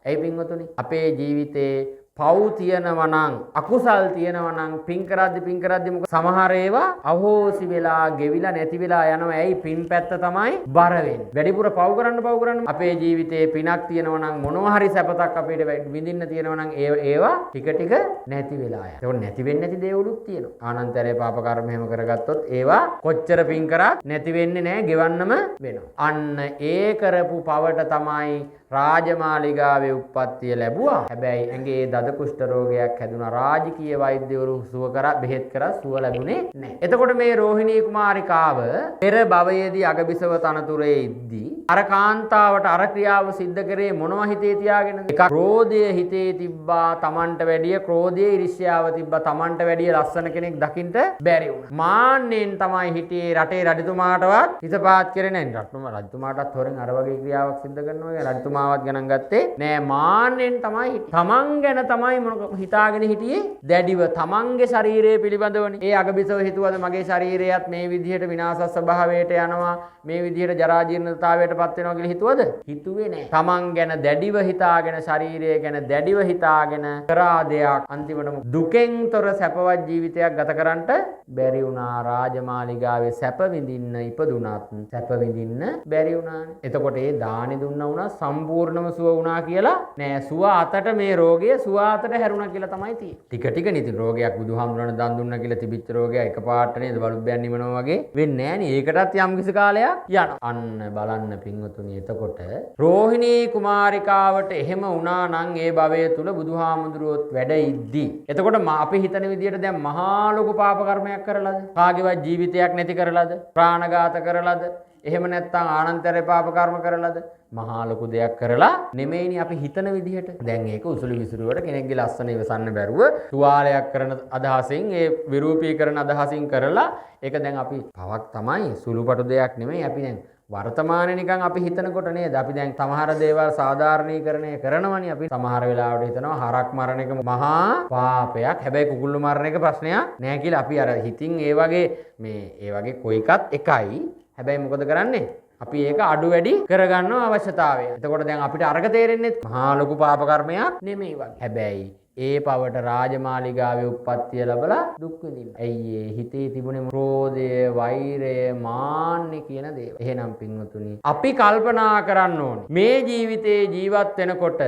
ඇයි පින්වතුනි අපේ ජීවිතේ පව් තියෙනවා නම් අකුසල් තියෙනවා නම් පින් කරද්දි මොකද සමහර ඒවා අහෝසි වෙලා ගෙවිලා නැති වෙලා යනවා. ඇයි? පින් පැත්ත තමයි බර වෙන්නේ. වැඩිපුර පව් කරන්න අපේ ජීවිතේ පිනක් තියෙනවා නම් මොනවා හරි සැපතක් අපිට විඳින්න තියෙනවා නම් ඒවා ටික ටික නැති වෙලා යනවා. ඒක නැති වෙන්නේ නැති දේවලුත් තියෙනවා. ආනන්තරේ පාප කර්ම එහෙම කරගත්තොත් ඒවා කොච්චර පින් කරත් නැති වෙන්නේ නැහැ, ගෙවන්නම වෙනවා. අන්න ඒ කරපු පවට තමයි රාජමාලිගාවේ උප්පත්තිය ලැබුවා. හැබැයි ඇඟේ දද කුෂ්ඨ රෝගයක් හැදුනා. රාජකීය වෛද්‍යවරු සුව කරා බෙහෙත් කරා සුව ලැබුණේ නැහැ. එතකොට මේ රෝහිණී කුමාරිකාව පෙර භවයේදී අගබිසව තනතුරේ ඉද්දී අර කාන්තාවට අර ක්‍රියාව සිද්ධ කරේ මොනවා හිතේ තියාගෙනද? එක ක්‍රෝධය හිතේ තිබ්බා. Tamanට වැඩිය ක්‍රෝධයේ ඉරිශ්‍යාව තිබ්බා. Tamanට වැඩිය ලස්සන කෙනෙක් දකින්න බැරි වුණා. මාන්නෙන් තමයි හිටියේ රටේ රජතුමාටවත් හිතපාත් කරේ නැහැ. රජතුමාටත් හොරෙන් අර වගේ ක්‍රියාවක් සිද්ධ කරනවා. රජතුමාවත් ගණන් ගත්තේ නෑ. මාන්නෙන් තමයි හිටියේ. Taman ගැන තමයි හිතාගෙන හිටියේ දැඩිව තමන්ගේ ශරීරය පිළිබඳවනේ. ඒ අගබිසව හිතුවද මගේ ශරීරයත් මේ විදිහට විනාශ ස්වභාවයට යනවා, මේ විදිහට ජරා ජීර්ණතාවයට පත් වෙනවා කියලා හිතුවද? හිතුවේ නෑ. තමන් ගැන දැඩිව හිතාගෙන ශරීරය ගැන දැඩිව හිතාගෙන කරා දෙයක් අන්තිමට දුකෙන් තොර සැපවත් ජීවිතයක් ගත කරන්නට බැරි වුණා. රාජමාලිගාවේ සැප විඳින්න ඉපදුනත් සැප විඳින්න බැරි වුණානේ. එතකොට ඒ දානි දුන්නා වුණා සම්පූර්ණම සුව වුණා කියලා නෑ. සුව අතට මේ රෝගය සුව අතට හැරුණා කියලා තමයි තියෙන්නේ. ටික ටික නිති රෝගයක් බුදුහාමුදුරණ දන් දුන්නා කියලා තිබිච්ච රෝගයක් එකපාරට නේද බලුබ්බයන් නිවනවා වගේ වෙන්නේ නෑනේ. ඒකටත් යම් කිසි කාලයක් යනවා. අන්න බලන්න පින්වතුනි. එතකොට රෝහිණී කුමාරිකාවට එහෙම වුණා නම් ඒ භවය තුල බුදුහාමුදුරුවොත් වැඩ ඉද්දි. එතකොට අපි හිතන විදිහට දැන් මහා ලොකු පාප කර්මයක් කරලාද? කාගේවත් ජීවිතයක් නැති කරලාද? ප්‍රාණඝාත කරලාද? එහෙම නැත්නම් ආනන්තරේ පාප කර්ම කරලාද? මහා ලොකු දෙයක් කරලා නෙමෙයිනේ අපි හිතන විදිහට. දැන් ඒක උසුළු විසුරුවට කෙනෙක්ගේ ලස්සන ඉවසන්න බැරුව තුවාලයක් කරන අදහසින් ඒ විරූපීකරණ අදහසින් කරලා ඒක දැන් අපි පවක් තමයි, සුළුපටු දෙයක් නෙමෙයි. අපි දැන් වර්තමානයේ නිකන් අපි හිතනකොට නේද අපි දැන් සමහර දේවල් සාධාරණීකරණය කරනවනේ. අපි සමහර වෙලාවට හිතනවා හරක් මරණ එක මහා පාපයක්, හැබැයි කුකුල්ලු මරණ එක ප්‍රශ්නයක් නෑ කියලා. අපි අර හිතින් ඒ වගේ කොයිකත් එකයි. හැබැයි මොකද කරන්නේ? අපි ඒක අඩු වැඩි කරගන්න අවශ්‍යතාවය. එතකොට දැන් අපිට අරක තේරෙන්නේ මහා ලොකු පාප කර්මයක් නෙමෙයි වගේ. හැබැයි ඒ පවට රාජමාලිගාවේ උප්පත්තිය ලැබලා දුක් විඳින්න. ඇයි ඒ හිතේ තිබුණේ ක්‍රෝධය, වෛරය, මාන්නය කියන දේවල්. එහෙනම් පින්වතුනි අපි කල්පනා කරන්න ඕනේ මේ ජීවිතේ ජීවත් වෙනකොට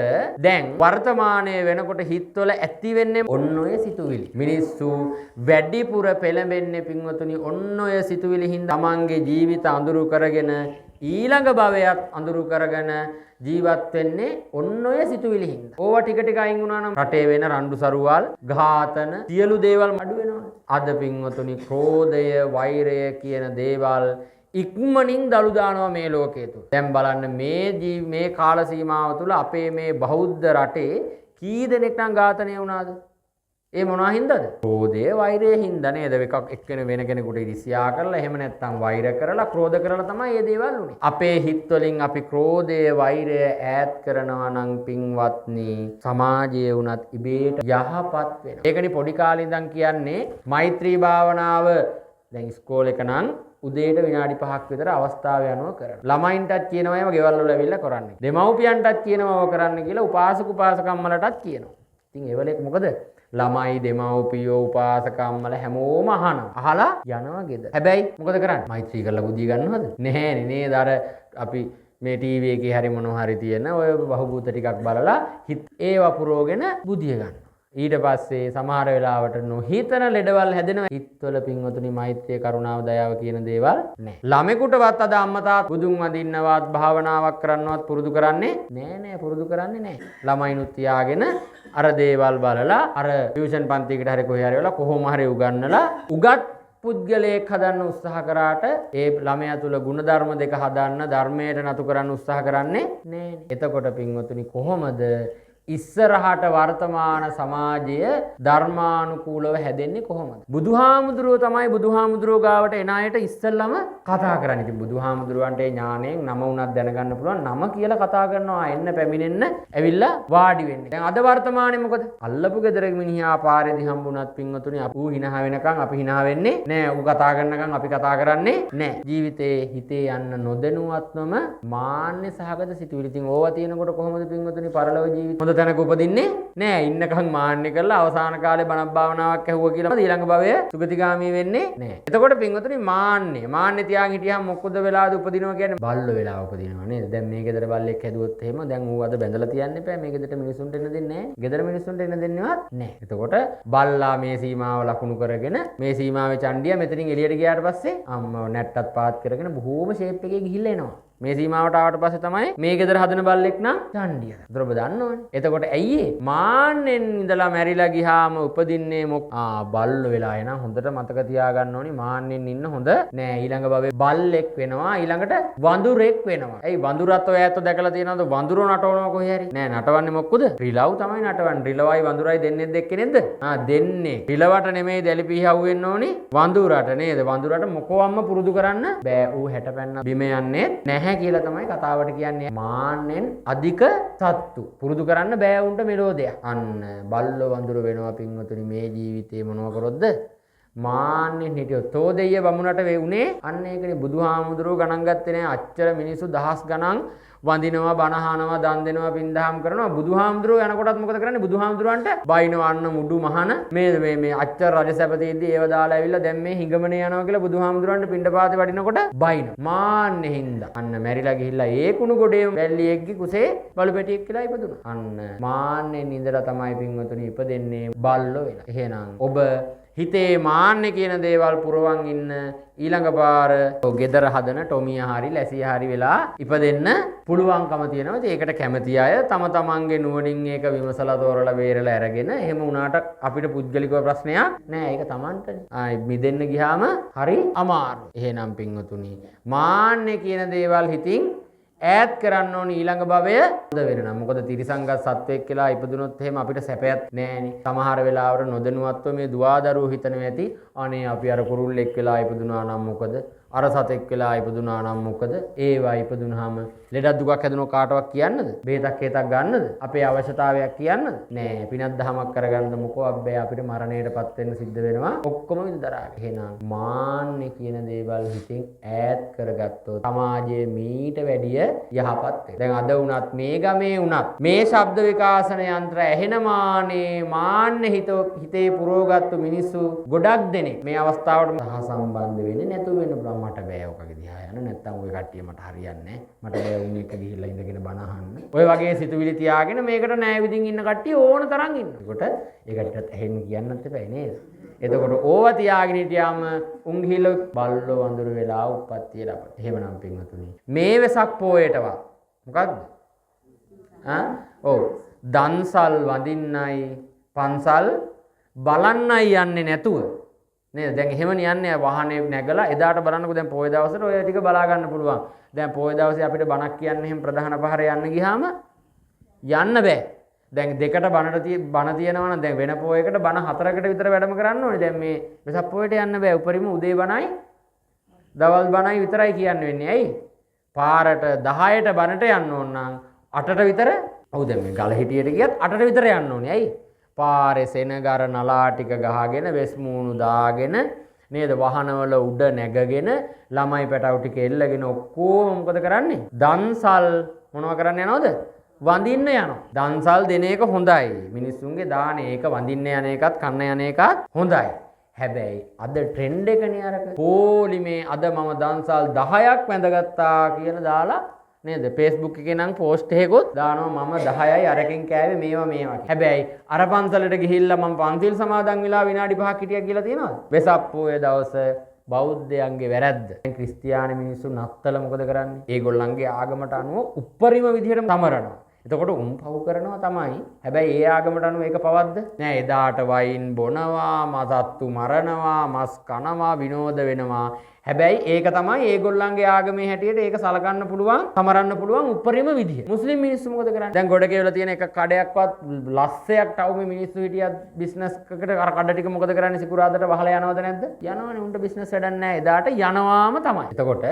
දැන් වර්තමානයේ වෙනකොට හිතවල ඇති වෙන්නේ ඔන්න ඔය සිතුවිලි. මිනිස්සු වැඩිපුර පෙළඹෙන්නේ පින්වතුනි ඔන්න ඔය සිතුවිලි හින්දා තමන්ගේ ජීවිත අඳුරු කරගෙන ඊළඟ භවයක් අඳුරු කරගෙන ජීවත් වෙන්නේ ඔන්න ඔය සිතුවිලි හින්දා. ඕවා ටික ටික අයින් වුණා නම් රටේ වෙන රණ්ඩු සරුවල්, ඝාතන, සියලු දේවල් අඩු වෙනවා. අද පින්වතුනි ක්‍රෝධය, වෛරය කියන දේවල් ඉක්මනින් දළු දානවා මේ ලෝකයේ තුල. දැන් බලන්න මේ කාල සීමාව තුල අපේ මේ බෞද්ධ රටේ කී දෙනෙක් නම් ඝාතනය වුණාද? ඒ මොනවා හින්දාද? ක්‍රෝධය, වෛරය හින්දා නේද? එකක් එක්කෙනෙක් වෙන කෙනෙකුට ඉරිසියා කරලා එහෙම නැත්නම් වෛර කරලා ක්‍රෝධ කරලා තමයි මේ දේවල් උනේ. අපේ හිත් වලින් අපි ක්‍රෝධය, වෛරය ඈත් කරනවා නම් පින්වත්නි සමාජයේ උනත් ඉබේට යහපත් වෙනවා. ඒකනේ පොඩි කාලේ ඉඳන් කියන්නේ මෛත්‍රී භාවනාව. දැන් ඉස්කෝලේ එක නම් උදේට විනාඩි 5ක් විතර අවස්ථාව යනවා කරනවා. ළමයින්ටත් කියනවා ඒව ගෙවල් වල ඇවිල්ලා කරන්න. දෙමව්පියන්ටත් කියනවා ඔය කරන්න කියලා උපාසක උපාසකම්මලටත් කියනවා. ඉතින් ඒවලෙක් මොකද? ළමයි, දෙමව්පියෝ, උපාසකම්මල හැමෝම අහලා යනවා ගෙදර. හැබැයි මොකද කරන්නේ? මෛත්‍රී කරලා බුදිය ගන්නවද? නැහැනේ නේද? අර අපි මේ ටීවී එකේ හරි මොනවා හරි තියෙන ඔය බහුබූත ටිකක් බලලා හිත ඒව පුරවගෙන බුදිය ගන්නවා. ඊට පස්සේ සමහර වෙලාවට නොහිතන ලෙඩවල් හැදෙනවා. හිතවල පින්වතුනි මෛත්‍රිය කරුණාව දයාව කියන දේවල් නැහැ. ළමෙකුටවත් අද අම්මා තාත්තා බුදුන් වඳින්නවත් භාවනාවක් කරන්නවත් පුරුදු කරන්නේ නෑ පුරුදු කරන්නේ නෑ. ළමයිනුත් තියාගෙන අර දේවල් බලලා අර ටියුෂන් පන්තියකට හරි කොහේ හරි වෙලා කොහොම හරි උගන්නලා උගත් පුද්ගලයෙක් හදන්න උත්සාහ කරාට ඒ ළමයා තුල ಗುಣධර්ම දෙක හදන්න ධර්මයට නතු කරන්න උත්සාහ කරන්නේ නෑනේ. එතකොට පින්වතුනි කොහොමද ඉස්සරහට වර්තමාන සමාජය ධර්මානුකූලව හැදෙන්නේ කොහොමද? බුදුහාමුදුරුවෝ තමයි බුදුහාමුදුරුවෝ ගාවට එන අයට ඉස්සෙල්ලම කතා කරන්නේ. ඉතින් බුදුහාමුදුරුවන්ට ඥාණයෙන් නම උනත් දැනගන්න පුළුවන්. නම කියලා කතා කරනවා එන්න පැමිණෙන්න ඇවිල්ලා වාඩි වෙන්නේ. දැන් අද වර්තමානයේ මොකද? අල්ලපු ගෙදර මිනිහා පාරේදී හම්බුණත් පින්වතුනි ඌ hina වෙනකන් අපි hina වෙන්නේ නෑ. ඌ කතා කරනකන් අපි කතා කරන්නේ නෑ. ජීවිතේ හිතේ යන්න නොදැනුවත්වම මාන්නේ සහගත සිතුවිලි. ඉතින් ඕවා තියෙනකොට කොහොමද පින්වතුනි පරලොව ජීවිත තැනක උපදින්නේ නෑ. ඉන්නකම් මාන්නේ කරලා අවසාන කාලේ බණ භාවනාවක් ඇහුවා කියලා ඊළඟ භවය සුගතිගාමී වෙන්නේ නෑ. එතකොට පින්වතුනි මාන්නේ තියාගෙන හිටියාම මොකද වෙලාවද උපදිනවා කියන්නේ? බල්ලෝ වෙලාව උපදිනවා නේද? දැන් මේ ගෙදර බල්ලෙක් හැදුවොත් එහෙම දැන් ඌ අද බැඳලා තියන්න එපා. මේ ගෙදරට මිනිසුන්ට එන්න දෙන්නේ නෑ. ගෙදර මිනිසුන්ට එන්න දෙන්නේවත් නෑ. එතකොට බල්ලා මේ සීමාව ලකුණු කරගෙන මේ සීමාවේ චණ්ඩිය මෙතනින් එළියට ගියාට පස්සේ අම්මව නැට්ටත් පාත් කරගෙන බොහෝම ෂේප් එකේ ගිහිල්ලා එනවා. මේ සීමාවට ආවට පස්සේ තමයි මේ ගෙදර හදන බල්ලෙක් නම් චණ්ඩිය. ඒතර ඔබ දන්නවනේ. එතකොට ඇයි මාන්නෙන් ඉඳලා මැරිලා ගියාම උපදින්නේ බල්ලෝ වෙලා එන හොඳට මතක තියාගන්න ඕනි. මාන්නෙන් ඉන්න හොඳ නෑ. ඊළඟ භවයේ බල්ලෙක් වෙනවා. ඊළඟට වඳුරෙක් වෙනවා. ඇයි වඳුරත් ඔය ඇත්ත දැකලා තියෙනවද? වඳුරෝ නටවනවා කොහේ හරි? නෑ නටවන්නේ මොකද? රිලව් තමයි නටවන්නේ. රිලවයි වඳුරයි දෙන්නේ දෙක්කේ නේද? දෙන්නේ. රිලවට නෙමෙයි දැලිපිහව් වෙන්න ඕනි. වඳුරට නේද? වඳුරට මොකවම්ම පුරුදු කරන්න බෑ. ඌ හැටපැන්න බිම යන්නේ නැහැ කියලා තමයි කතාවට කියන්නේ. මාන්නෙන් අධික සත්තු පුරුදු කරන්න බෑ උන්ට මෙලෝදයක්. අන්න බල්ලෝ වඳුර වෙනවා පින්වතුනි මේ ජීවිතේ මොනව කරොත්ද? මාන්නෙන් හිටියොත් තෝ දෙය බමුණට වෙුනේ අන්න ඒකනේ. බුදුහාමුදුරුවෝ ගණන් ගත්තේ නෑ. අච්චර මිනිස්සු දහස් ගණන් වඳිනවා බණ අහනවා දන් දෙනවා පින්දහම් කරනවා. බුදුහාමුදුරුවෝ යනකොටත් මොකද කරන්නේ? බුදුහාමුදුරුවන්ට බයිනවා අන්න මුඩු මහන මේ අච්චර රජසැපතේදී ඒව දාලා ඇවිල්ලා දැන් මේ හිඟමනේ යනවා කියලා බුදුහාමුදුරුවන්ට පින්ඩපාතේ වඩිනකොට බයිනවා. මාන්නේ හින්දා අන්න මැරිලා ගිහිල්ලා ඒ කුණු ගොඩේ වැල්ලියෙක්ගේ කුසේ බලු පැටියෙක් කියලා ඉපදුණා. අන්න මාන්නේ නින්දලා තමයි පින්වතුනි ඉපදෙන්නේ බල්ලෝ වෙලා. එහෙනම් ඔබ හිතේ මාන්නේ කියන දේවල් පුරවන් ඉන්න ඊළඟ පාර ගෙදර හදන ටොමිය හරි ලැසිය හරි වෙලා ඉපදෙන්න පුළුවන්කම තියෙනවා. ඒකට කැමති අය තම තමන්ගේ නුවණින් ඒක විමසලා තෝරලා බේරලා අරගෙන එහෙම වුණාට අපිට පුද්ගලිකව ප්‍රශ්නයක් නෑ. ඒක තමන්ටනේ. මිදෙන්න ගියාම හරි අමාරු. එහෙනම් පින්වතුනි මාන්නේ කියන දේවල් හිතින් ඈත් කරන්න ඕනි ඊළඟ භවය හොඳ වෙනනම්. මොකද තිරිසංගත සත්වෙක් කියලා ඉපදුනොත් එහෙම අපිට සැපයක් නෑනේ. සමහර වෙලාවට නොදැනුවත්ව මේ දුවදරුවෝ හිතනවා ඇති අනේ අපි අර කුරුල්ලෙක් වෙලා ඉපදුනා නම් මොකද? අර සතෙක් වෙලා ඉපදුනා නම් මොකද? ඒවා ඉපදුනහම ලෙඩක් දුකක් හැදුණු කාටවත් කියන්නද? බේතක් හේතක් ගන්නද? අපේ අවශ්‍යතාවයක් කියන්නද? නෑ. පිනක් දහමක් කරගන්න මොකෝ අබ්බේ අපිට මරණයටපත් වෙන්න සිද්ධ වෙනවා. ඔක්කොම විඳදරාගෙන. එහෙනම් මාන්නේ කියන දේවල් හිතෙන් ඈත් කරගත්තොත් සමාජයේ මීට වැඩිය යහපත් වෙනවා. දැන් අද වුණත් මේ ගමේ වුණත් මේ ශබ්ද විකාශන යන්ත්‍ර ඇහෙන මාන්නේ හිතේ පුරවගත්තු මිනිස්සු ගොඩක් දෙනෙක් මේ අවස්ථාවට සහසම්බන්ධ වෙන්නේ නැතුව වෙන පුළුවන්. මට බෑ ඔකගේ දිහා යන්න. නැත්තම් ওই කට්ටිය මට හරියන්නේ නැහැ. මට බෑ උන් එක්ක ගිහිල්ලා ඉඳගෙන බණ අහන්න. ඔය වගේ සිතුවිලි තියාගෙන මේකට නෑ විදිහින් ඉන්න කට්ටිය ඕන තරම් ඉන්නවා. ඒකට ඒ කට්ටියත් ඇහෙන්න කියන්නත් එපා නේද? එතකොට ඕවා තියාගෙන හිටියාම උන් ගිහිල්ලා බල්ලෝ වඳුරු වෙලා උප්පත්තිය ලබන. එහෙමනම් පින්වතුනි මේ වෙසක් පොයේටවා මොකද්ද? ඔව් දන්සල් වඳින්නයි පන්සල් බලන්නයි යන්නේ නැතුව නේද? දැන් එහෙමනේ යන්නේ වාහනේ නැගලා එදාට බලන්නකෝ දැන් පොය දවසට ඔය ටික බලා ගන්න පුළුවන්. දැන් පොය දවසේ අපිට බණක් කියන්න එහෙම ප්‍රධාන පහරේ යන්න ගියාම යන්න බෑ. දැන් දෙකට බණ තියෙනවා නම් දැන් වෙන පොයකට බණ හතරකට විතර වැඩම කරන්න ඕනේ. දැන් මේ වෙසක් පොයට යන්න බෑ. උපරිම උදේ බණයි දවල් බණයි විතරයි කියන්න වෙන්නේ. ඇයි? පාරට 10ට බණට යන්න ඕන නම් 8ට විතර. ඔව් දැන් මේ ගල හිටියට ගියත් 8ට විතර යන්න ඕනේ. ඇයි? පාරේ සෙනගර නලා ටික ගහගෙන වෙස් මූණු දාගෙන නේද? වහනවල උඩ නැගගෙන ළමයි පැටවු ටික එල්ලගෙන ඔක්කොම මොකද කරන්නේ? දන්සල් මොනවා කරන්න යනවද? වඳින්න යනවා. දන්සල් දෙන එක හොඳයි. මිනිස්සුන්ගේ දාන ඒක වඳින්න යන එකත් කන්න යන එකත් හොඳයි. හැබැයි අද ට්‍රෙන්ඩ් එකනේ අරක. පොලිමේ අද මම දන්සල් 10ක් වැඳගත්තා කියලා දාලා නේද? Facebook එකේ නම් පෝස්ට් එකකුත් දානවා මම 10යි අරකින් කෑවේ මේවා මේවා. හැබැයි අර පන්සලට ගිහිල්ලා මම පන්තිල් සමාදන් වෙලා විනාඩි 5ක් හිටියා කියලා තියෙනවද? වෙසක් පොයේ දවස බෞද්ධයන්ගේ වැරැද්ද. ක්‍රිස්තියානි මිනිස්සු නත්තල මොකද කරන්නේ? ඒගොල්ලන්ගේ ආගමට අනුව උප්පරිම විදිහට තමරනවා. එතකොට පව් කරනවා තමයි. හැබැයි ඒ ආගමට අනුව ඒක පවද්ද? නෑ. එදාට වයින් බොනවා, මසත්තු මරනවා, මස් කනවා, විනෝද වෙනවා. හැබැයි ඒක තමයි ඒගොල්ලන්ගේ ආගමේ හැටියට ඒක සලකන්න පුළුවන්, සමරන්න පුළුවන් උපරිම විදිය. මුස්ලිම් මිනිස්සු මොකද කරන්නේ? දැන් ගොඩ කෙවලා තියෙන එක කඩයක්වත් ලස්සයක් ටවුමේ මිනිස්සු හිටියත් බිස්නස් එකකට අර කඩ ටික මොකද කරන්නේ? සිකුරාදට වහලා යනවද නැද්ද? යනවනේ. උන්ට බිස්නස් වැඩක් නැහැ. එදාට යනවාම තමයි. එතකොට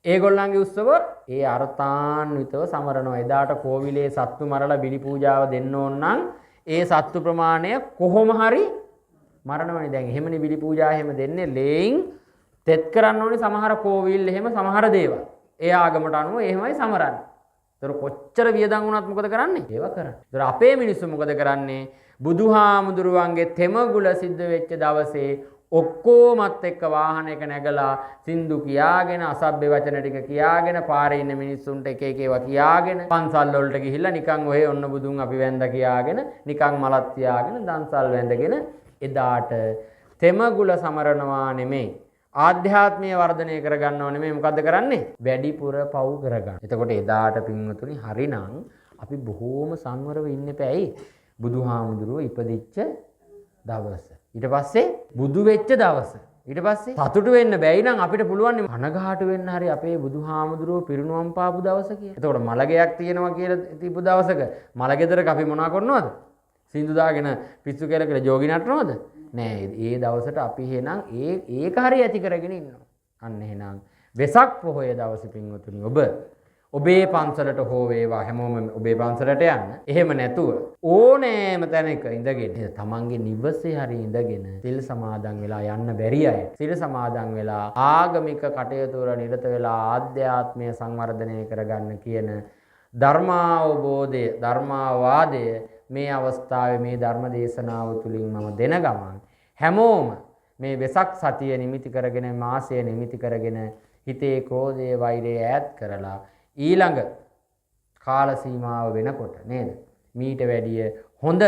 ඒගොල්ලන්ගේ උත්සව ඒ අර්ථාන්විතව සමරනවා. එදාට කෝවිලේ සත්තු මරලා බිලි පූජාව දෙන්න ඕන නම් ඒ සත්තු ප්‍රමාණය කොහොම හරි මරණවනේ. දැන් එහෙමනේ බිලි පූජා එහෙම දෙන්නේ ලේයින් තෙත් කරන්න ඕනේ සමහර කෝවිල් එහෙම සමහර දේවල්. ඒ ආගමට අනුව එහෙමයි සමරන්නේ. ඒතර කොච්චර වියදම් වුණත් මොකද කරන්නේ? ඒව කරන්නේ. ඒතර අපේ මිනිස්සු මොකද කරන්නේ? බුදුහාමුදුරුවන්ගේ තෙමගුල සිද්ධ වෙච්ච දවසේ ඔක්කොමත් එක්ක වාහනයක නැගලා සින්දු කියාගෙන අසභ්‍ය වචන ටික කියාගෙන පාරේ ඉන්න මිනිස්සුන්ට එක එක ඒවා කියාගෙන පන්සල් වලට ගිහිල්ලා නිකන් ඔය ඔන්න බුදුන් අපි වැඳ කියාගෙන නිකන් මලක් තියාගෙන දන්සල් වැඳගෙන එදාට තෙමගුල සමරනවා නෙමෙයි ආධ්‍යාත්මීය වර්ධනය කරගන්නව නෙමෙයි මොකද්ද කරන්නේ? වැඩිපුර පව් කරගන්න. එතකොට එදාට පින්වතුනි හරිනම් අපි බොහෝම සංවරව ඉන්න එපැයි. බුදුහාමුදුරුවෝ ඉපදිච්ච දවස. ඊට පස්සේ බුදු වෙච්ච දවස. ඊට පස්සේ සතුටු වෙන්න බැයි නම් අපිට පුළුවන් කනගාටු වෙන්න හරි අපේ බුදුහාමුදුරුවෝ පිරිනුවම් පාපු දවස කියලා. එතකොට මලගයක් තියෙනවා කියලා තිබු දවසක මලගෙදරක අපි මොනා කරනවද? සින්දු දාගෙන පිස්සු කියලා ජෝගි නටනවද? නෑ. ඒ දවසට අපි එහෙනම් ඒක හරි ඇති කරගෙන ඉන්නවා. අන්න එහෙනම් වෙසක් පොහොය දවසේ පින්වතුනි ඔබේ පන්සලට හෝ වේවා හැමෝම ඔබේ පන්සලට යන්න. එහෙම නැතුව ඕනෑම තැනක ඉඳගෙන තමන්ගේ නිවසේ හරි ඉඳගෙන සිල් සමාදන් වෙලා යන්න බැරි අය සිල් සමාදන් වෙලා ආගමික කටයුතු වල නිරත වෙලා ආධ්‍යාත්මය සංවර්ධනය කරගන්න කියන ධර්මාවබෝධය ධර්මාවාදය මේ අවස්ථාවේ මේ ධර්ම දේශනාව තුළින් මම දෙන ගමන් හැමෝම මේ වෙසක් සතිය නිමිති කරගෙන මාසය නිමිති කරගෙන හිතේ ක්‍රෝධය වෛරය ඈත් කරලා ඊළඟ කාල සීමාව වෙනකොට නේද මීට වැඩිය හොඳ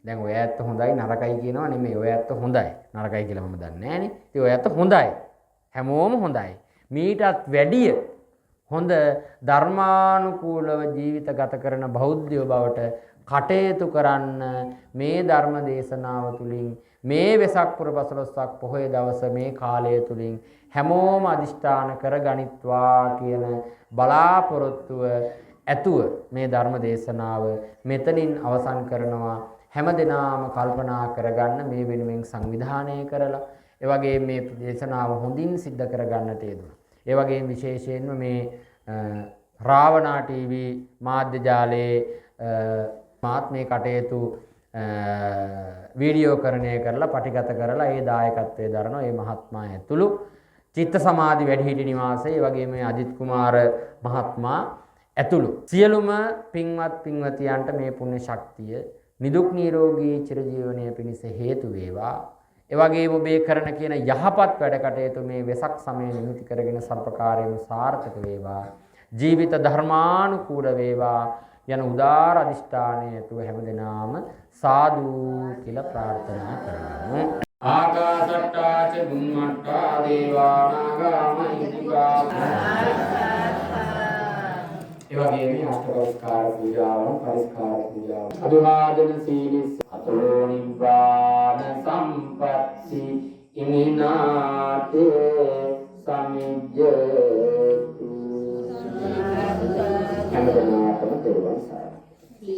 දැන් ඔය ඇත්ත හොඳයි නරකයි කියනවා නෙමෙයි ඔය ඇත්ත හොඳයි නරකයි කියලා මම දන්නේ නැහනේ ඉතින් ඔය ඇත්ත හොඳයි හැමෝම හොඳයි මීටත් වැඩිය හොඳ ධර්මානුකූලව ජීවිත ගත කරන බෞද්ධයෝ බවට කටයුතු කරන්න මේ ධර්ම දේශනාව තුළින් මේ වෙසක් පුර 15ක් පොහොය දවස මේ කාලය තුළින් හැමෝම අදිෂ්ඨාන කරගනිත්වා කියන බලාපොරොත්තුව ඇතුව මේ ධර්ම දේශනාව මෙතනින් අවසන් කරනවා හැමදෙනාම කල්පනා කරගන්න මේ වෙනුවෙන් සංවිධානය කරලා ඒ වගේම මේ දේශනාව හොඳින් සිද්ධ කරගන්නට යෙදුණා. ඒ වගේම විශේෂයෙන්ම මේ රාවණා ටීවී මාධ්‍ය ජාලයේ මාත් මේ කටයුතු වීඩියෝකරණය කරලා පටිගත කරලා ඒ දායකත්වයේ දරන ඒ මහත්මයා ඇතුළු චිත්ත සමාධි වැඩිහිටි නිවාසයේ ඒ වගේම අජිත් කුමාර මහත්මයා ඇතුළු සියලුම පින්වත් පින්වතියන්ට මේ පුණ්‍ය ශක්තිය නිදුක් නිරෝගී චිරජීවනයේ පිණිස හේතු වේවා. ඒ වගේම ඔබේ කරන කියන යහපත් වැඩ කටයුතු මේ වෙසක් සමය නිමිති කරගෙන සර්පකාරයෙන් සාර්ථක වේවා. ජීවිත ධර්මානුකූල වේවා. යන උදාර අධිෂ්ඨානය ඇතුව හැමදෙනාම සාදු කියලා ප්‍රාර්ථනා කරමු. ආකාශට්ටා ච බුම්මට්ටා දේවා නාග මහිත්‍තිකා ඒ වගේම අෂ්ටෝස්කාර පූජාවන් පරිස්කාර පූජාවන් අදුනාදන සීලිස් අතෝ නිබ්බාන සම්පත්ති ඉමිනාතේ සමිජ්ජතු හැමදෙනාටම තෙරුවන් සරණයි.